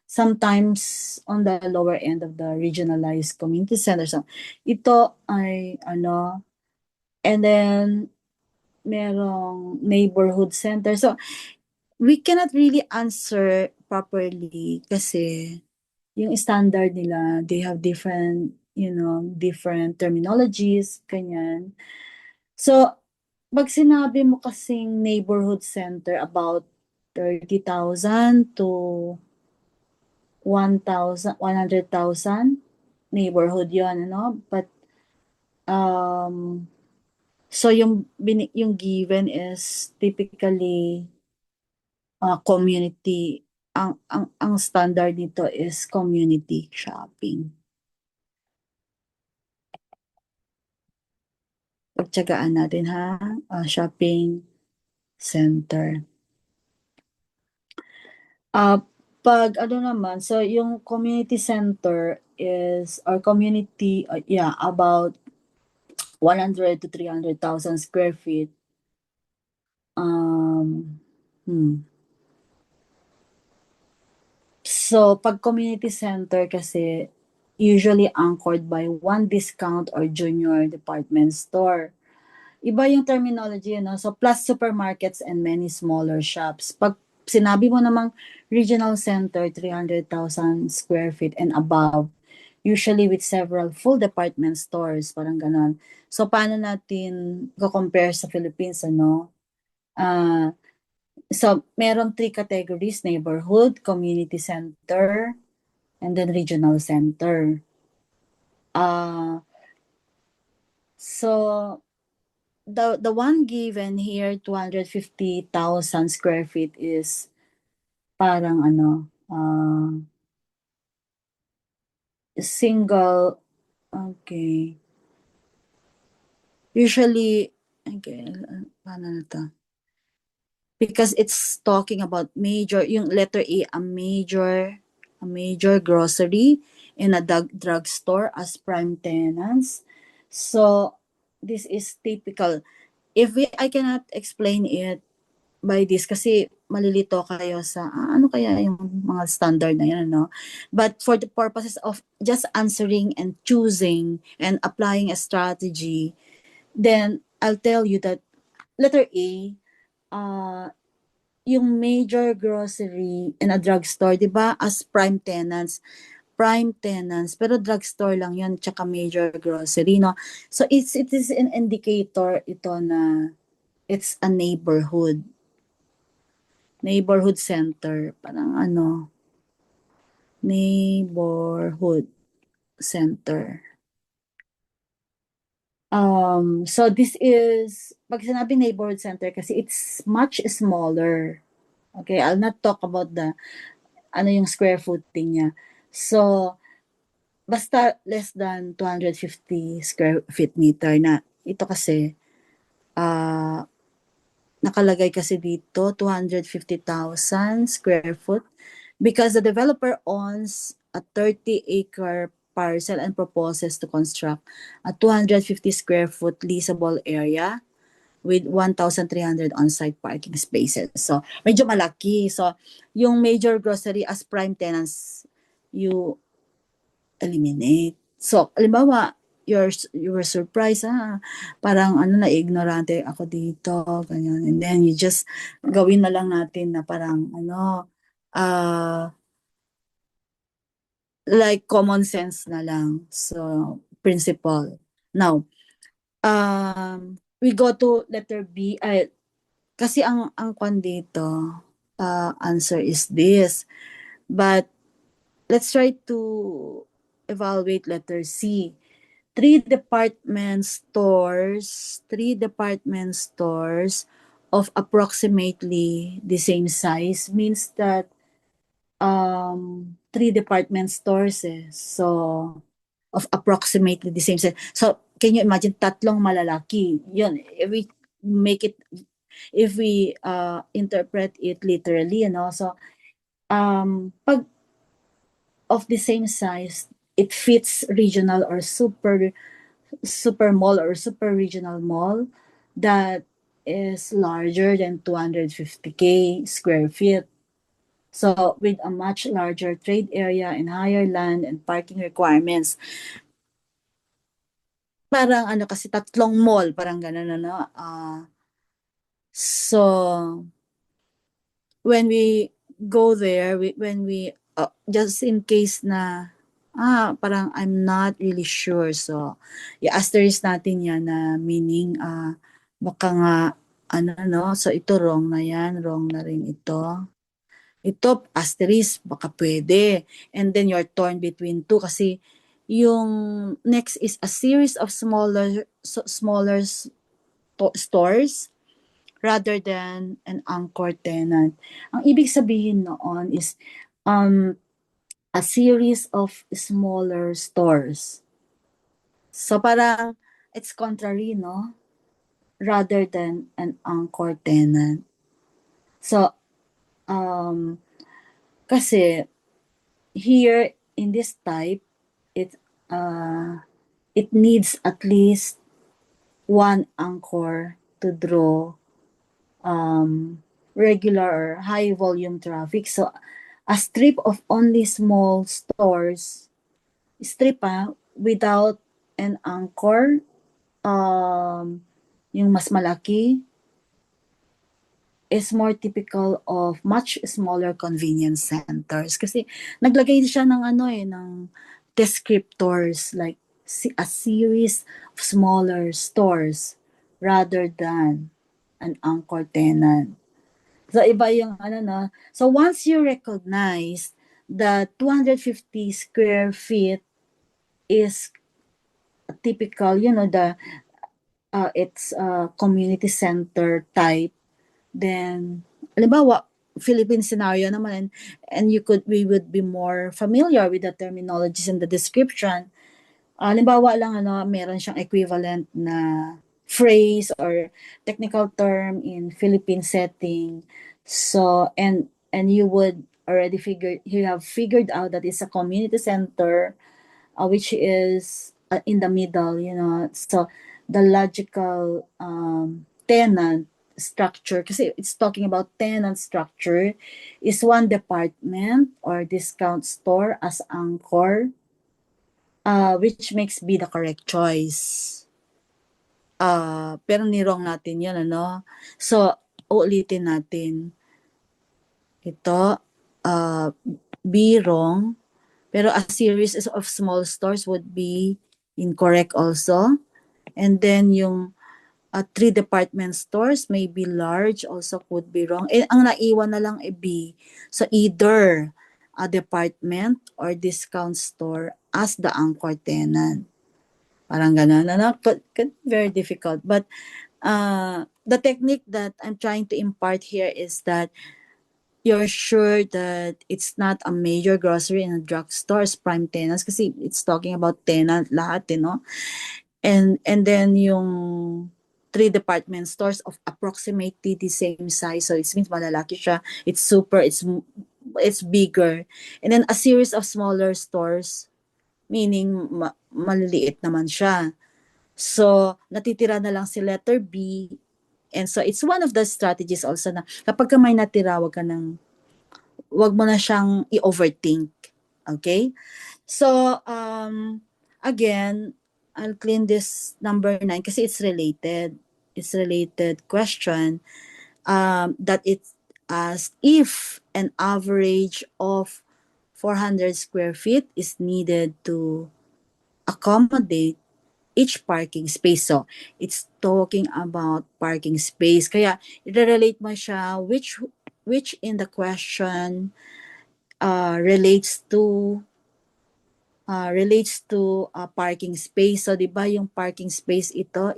sometimes on the lower end of the regionalized community center. So ito ay ano, and then merong neighborhood center. So we cannot really answer properly kasi yung standard nila, they have different, different terminologies, ganyan. So, pag sinabi mo kasing neighborhood center, about 30,000 to 100,000 neighborhood yon, ano? But, so yung given is typically community. Ang standard nito is community shopping. Pagtiyagaan natin ha, shopping center. Pag ano naman, so yung community center is, or community, about 100 to 300,000 square feet. So, pag community center kasi, usually anchored by one discount or junior department store. Iba yung terminology, no? So, plus supermarkets and many smaller shops. Pag sinabi mo namang regional center, 300,000 square feet and above, usually with several full department stores, parang ganon. So, paano natin compare sa Philippines, ano? So, meron 3 categories: neighborhood, community center, and then regional center. So, the one given here, 250,000 square feet, is parang ano, single, okay. Usually, okay, paano na to? Because it's talking about major, yung letter A, a major grocery and a drugstore as prime tenants. So, this is typical. I cannot explain it by this kasi malilito kayo sa ano kaya yung mga standard na yan, no? But for the purposes of just answering and choosing and applying a strategy, then I'll tell you that letter A, yung major grocery and a drugstore, di ba, as prime tenants, pero drugstore lang yun, tsaka major grocery, no? So it is an indicator ito na it's a neighborhood center, parang ano, neighborhood center. So this is, pag sinabing neighborhood center kasi it's much smaller. Okay, I'll not talk about the ano yung square footing niya. So, basta less than 250 square feet meter na. Ito kasi, nakalagay kasi dito 250,000 square foot because the developer owns a 30-acre parcel and proposes to construct a 250 square foot leasable area with 1,300 on-site parking spaces. So, medyo malaki. So, yung major grocery as prime tenants, you eliminate. So, halimbawa, you were surprised, parang ano, na ignorante ako dito, ganyan. And then you just gawin na lang natin na parang ano, like common sense na lang. So, principle. Now, we go to letter B. Kasi ang kwan dito, answer is this. But let's try to evaluate letter C. Three department stores of approximately the same size means that 3 department stores so of approximately the same size. So can you imagine, tatlong malalaki yun, if we interpret it literally, so pag of the same size, it fits regional or super mall or super regional mall that is larger than 250K square feet. So with a much larger trade area and higher land and parking requirements. Parang ano kasi tatlong mall, parang ganun ano. So when we go there, when we just in case na parang I'm not really sure. So i-asterisk natin yan na meaning baka nga ano no, so ito wrong na yan, wrong na rin ito. Ito, asterisk, baka pwede. And then you're torn between two kasi yung next is a series of smaller stores rather than an anchor tenant. Ang ibig sabihin noon is a series of smaller stores. So parang it's contrary, no? Rather than an anchor tenant. So kasi here in this type, it needs at least one anchor to draw regular or high volume traffic. So a strip of only small stores, without an anchor, yung mas malaki, is more typical of much smaller convenience centers. Kasi naglagay siya ng ng descriptors like a series of smaller stores rather than an anchor tenant. So iba yung So once you recognize that 250 square feet is typical, it's a community center type, then halimbawa Philippine scenario naman, and we would be more familiar with the terminologies and the description. Halimbawa lang meron siyang equivalent na phrase or technical term in Philippine setting. So and you have figured out that it's a community center, which is in the middle, So the logical tenant structure, kasi it's talking about tenant structure, is one department or discount store as anchor, which makes B the correct choice. Pero ni-wrong natin yan, So, uulitin natin. Ito, B wrong, pero a series of small stores would be incorrect also. And then yung 3 department stores may be large, also could be wrong. Ang naiwan na lang B. So either a department or discount store as the anchor tenant. Parang ganun. But very difficult. But the technique that I'm trying to impart here is that you're sure that it's not a major grocery and a drugstore's prime tenants kasi it's talking about tenant lahat, And then yung 3 department stores of approximately the same size. So it means malalaki siya. It's bigger. And then a series of smaller stores, meaning maliliit naman siya. So natitira na lang si letter B. And so it's one of the strategies also na kapag ka may natira, wag mo na siyang i-overthink. Okay? So again, I'll clean this number 9 kasi it's related. It's related question that it's asked if an average of 400 square feet is needed to accommodate each parking space. So, it's talking about parking space. Kaya, i-relate mo siya which in the question relates to parking space. So, di ba yung parking space ito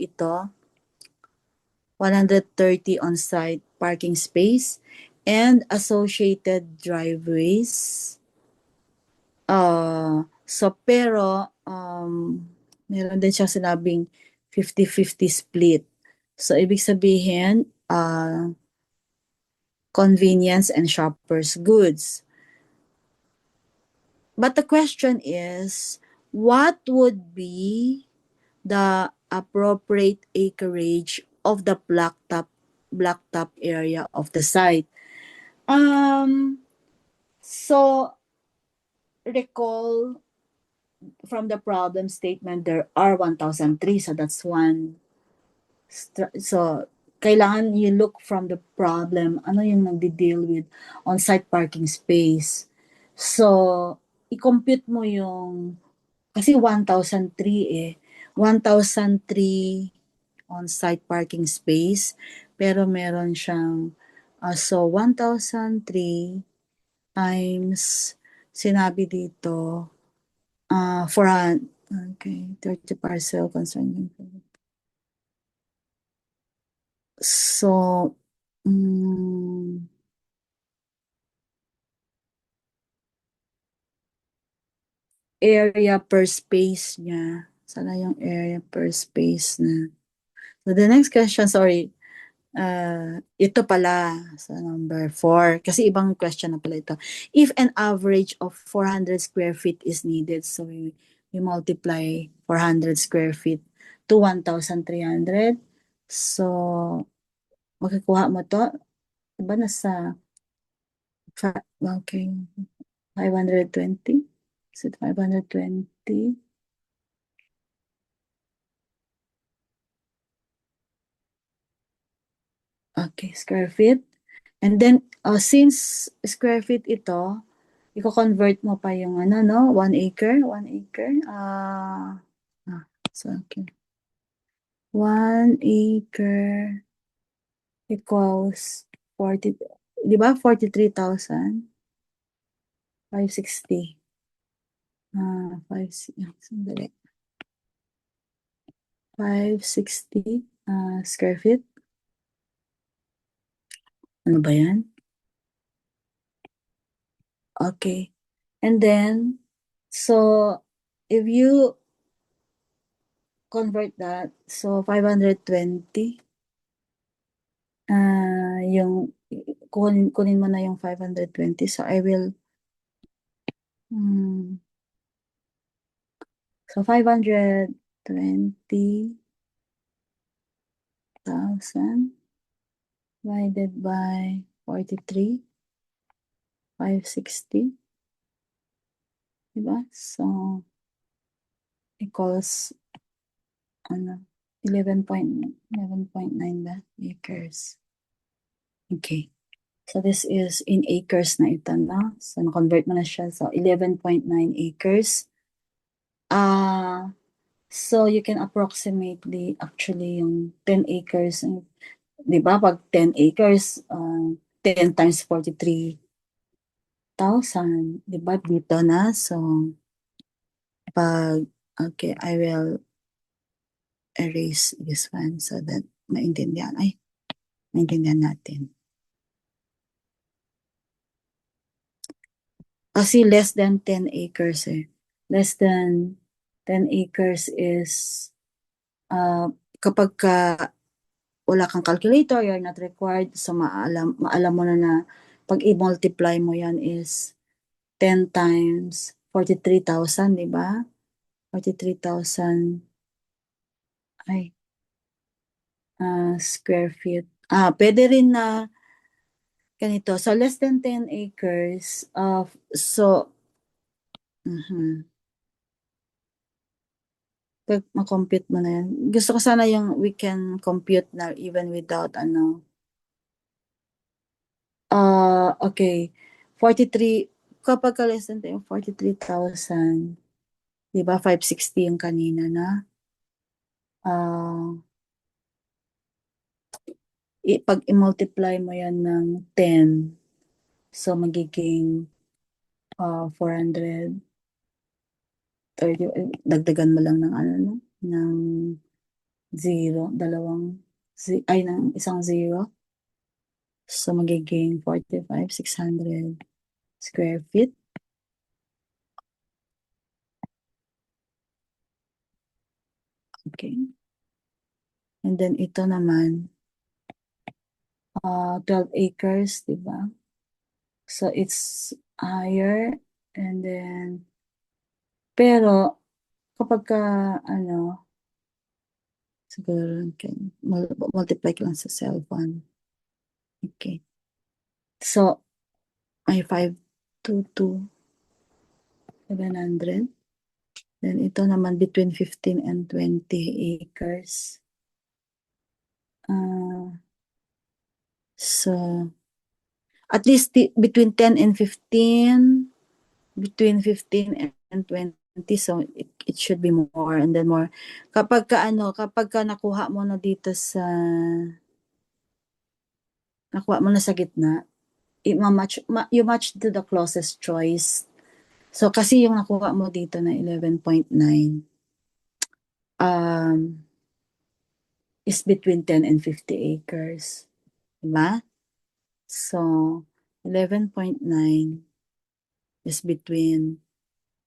130 on-site parking space and associated driveways. So, pero meron din siyang sinabing 50-50 split. So, ibig sabihin, convenience and shoppers' goods. But the question is, what would be the appropriate acreage of the blacktop blacktop area of the site. So recall from the problem statement, there are 1,003. So that's one. So kailangan you look from the problem, ano yung nagdi-deal with on-site parking space. So, i-compute mo yung, kasi 1,003 eh. 1,003 on-site parking space, pero meron siyang, so 1,003 times, sinabi dito, for okay, 30 parcel concerning. So, area per space niya. Sana yung area per space na. So, the next question, sorry, ito pala sa number 4. Kasi ibang question na pala ito. If an average of 400 square feet is needed, so we multiply 400 square feet to 1,300. So, makikuha mo to. Diba nasa, okay, 520? Is it 520? Okay, square feet. And then, since square feet ito, i-convert mo pa yung ano, no? 1 acre? 1 acre? So, okay. 1 acre equals 40, di ba? 43,560. 560 square feet. Ano ba yan? Okay. And then, so, if you convert that, so 520, yung, kunin mo na yung 520. So, I will, so 520,000 divided by 43, 560. Diba? So, equals, 11.9 ba? Acres. Okay. So, this is in acres na ito, no? So, na-convert mo na siya. So, 11.9 acres. So, you can approximately, actually, yung 10 acres, di ba? Pag 10 acres, 10 times 43,000, di ba? Dito na. So, okay, I will erase this one so that maintindihan natin. Kasi less than 10 acres eh. Less than 10 acres is, kapag wala kang calculator, you're not required, so maalam mo na pag i-multiply mo yan is 10 times 43,000, di ba? 43,000 square feet. Pwede rin na ganito. So, less than 10 acres. So, pag ma-compute mo na yan. Gusto ko sana yung we can compute na even without okay. 43, kapag ka less than 10, 43,000. Diba? 560 yung kanina na. Pag i-multiply mo yan ng 10, so magiging 430, dagdagan mo lang ng ng zero, ng isang zero. So magiging 45,600 square feet. Okay. And then ito naman, 12 acres, diba? So it's higher. And then, pero kapag ka, siguro, multiply ko lang sa cellphone. Okay. So, ay 522, 700. Then ito naman between 15 and 20 acres. So, at least between 10 and 15, between 15 and 20, so it should be more and then more. Kapag ka nakuha mo na dito sa, nakuha mo na sa gitna, you match to the closest choice. So, kasi yung nakuha mo dito na 11.9, is between 10 and 50 acres. Diba? So, 11.9 is between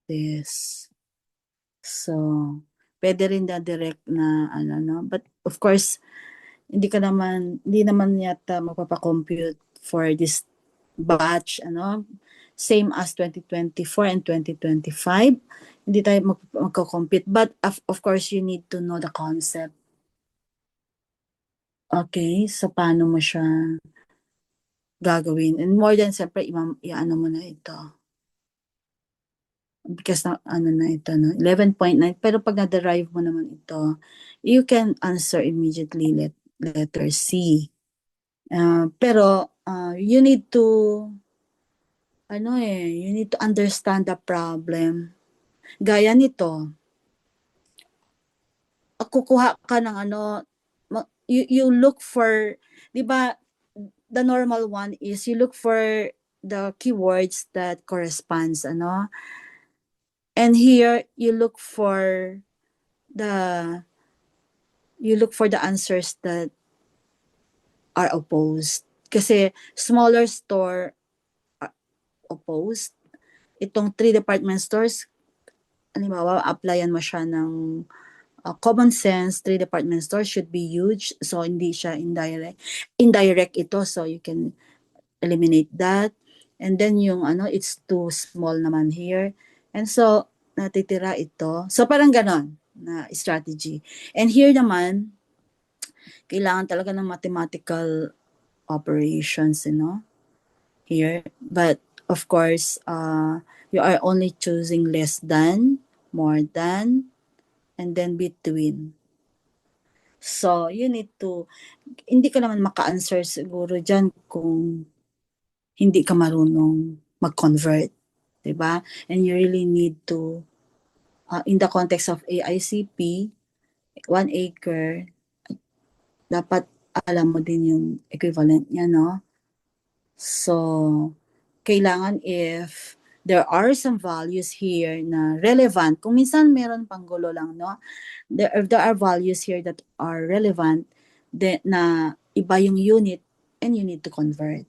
this. So, pwede rin na direct na no? But of course, hindi naman yata magpapakompute for this batch, same as 2024 and 2025. Hindi tayo magko-compute. But of course, you need to know the concept. Okay, so paano mo siya gagawin? And more than, siyempre, i-ano mo na ito. Because na ito, no? 11.9. Pero pag na-derive mo naman ito, you can answer immediately letter C. Pero you need to you need to understand the problem. Gaya nito, kukuha ka ng you look for, di ba, the normal one is you look for the keywords that corresponds, and here you look for the answers that are opposed. Kasi smaller store are opposed. Itong 3 department stores, halimbawa, applyan mo siya ng common sense. 3 department stores should be huge. So, hindi siya indirect. Indirect ito. So, you can eliminate that. And then yung it's too small naman here. And so, natitira ito. So, parang ganon na strategy. And here naman, kailangan talaga ng mathematical operations, here. But, of course, you are only choosing less than, more than, and then between. So, you need to, hindi ka naman maka-answer siguro dyan kung hindi ka marunong mag-convert. Diba? And you really need to, in the context of AICP, 1 acre, dapat alam mo din yung equivalent niya, no? So, kailangan if there are some values here na relevant, kung minsan meron pang gulo lang, no? If there are values here that are relevant, na iba yung unit, and you need to convert.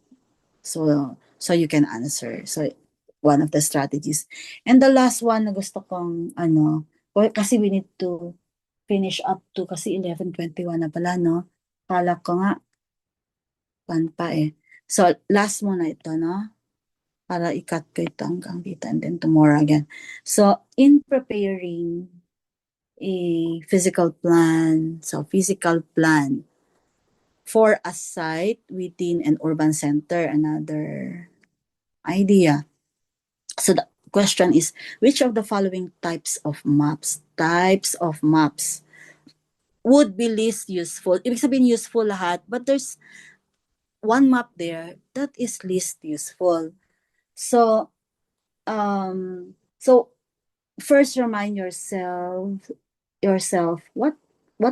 So you can answer. So, one of the strategies. And the last one na gusto kong, kasi we need to finish up to, kasi 11:21 na pala, no? Kala ko nga, pa eh. So, last muna ito, no? Para i-cut ko ito hanggang dito and then tomorrow again. So, in preparing a physical plan for a site within an urban center, another idea. So, the question is, which of the following types of maps would be least useful? Ibig sabihin useful lahat, but there's one map there that is least useful. So, first remind yourself what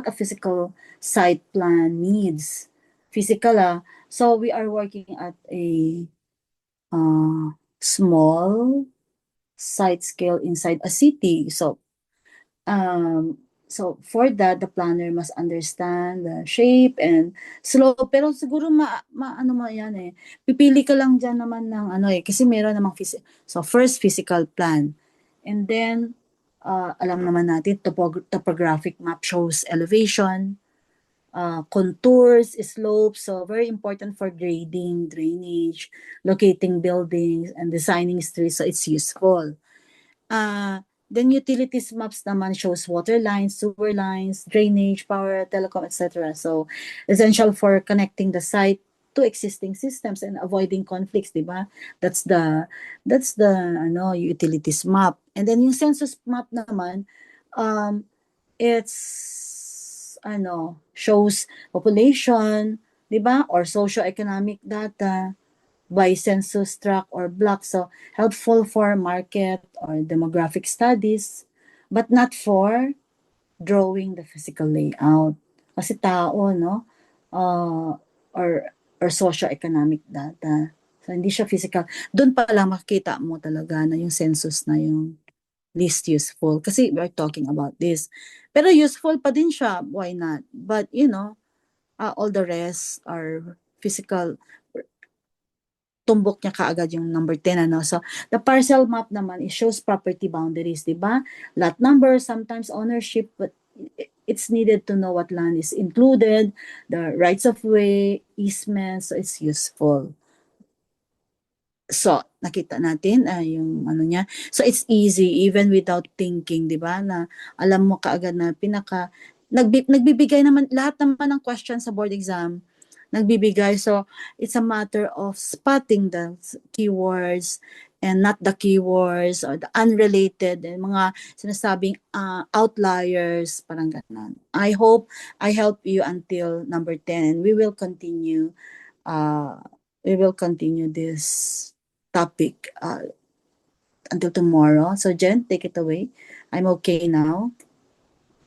a physical site plan needs. Physical, so we are working at a small site scale inside a city. So for that, the planner must understand the shape and slope. Pero siguro ano mo yan eh. Pipili ka lang dyan naman ng kasi meron namang so first, physical plan. And then, alam naman natin, topographic map shows elevation, contours, slopes. So very important for grading, drainage, locating buildings, and designing streets. So it's useful. Then utilities maps naman shows water lines, sewer lines, drainage, power, telecom, etc. So essential for connecting the site to existing systems and avoiding conflicts, di ba? That's the utilities map. And then yung census map naman, um it's shows population, di ba? Or socio-economic data by census tract or block. So helpful for market or demographic studies, but not for drawing the physical layout. Kasi tao, no? Or socio-economic data. So, hindi siya physical. Doon pa lang makikita mo talaga na yung census na yung least useful. Kasi we're talking about this. Pero useful pa din siya. Why not? But, all the rest are physical. Tumbok niya kaagad yung number 10, ano. So, the parcel map naman, it shows property boundaries, di ba? Lot number, sometimes ownership, but it's needed to know what land is included, the rights of way, easements, so it's useful. So, nakita natin yung ano niya. So, it's easy even without thinking, di ba? Na alam mo kaagad na nagbibigay naman, lahat naman ng questions sa board exam, nagbibigay. So, it's a matter of spotting the keywords and not the keywords or the unrelated, mga sinasabing outliers, parang ganun. I hope I help you until number 10 and we will continue this topic until tomorrow. So Jen, take it away. I'm okay now.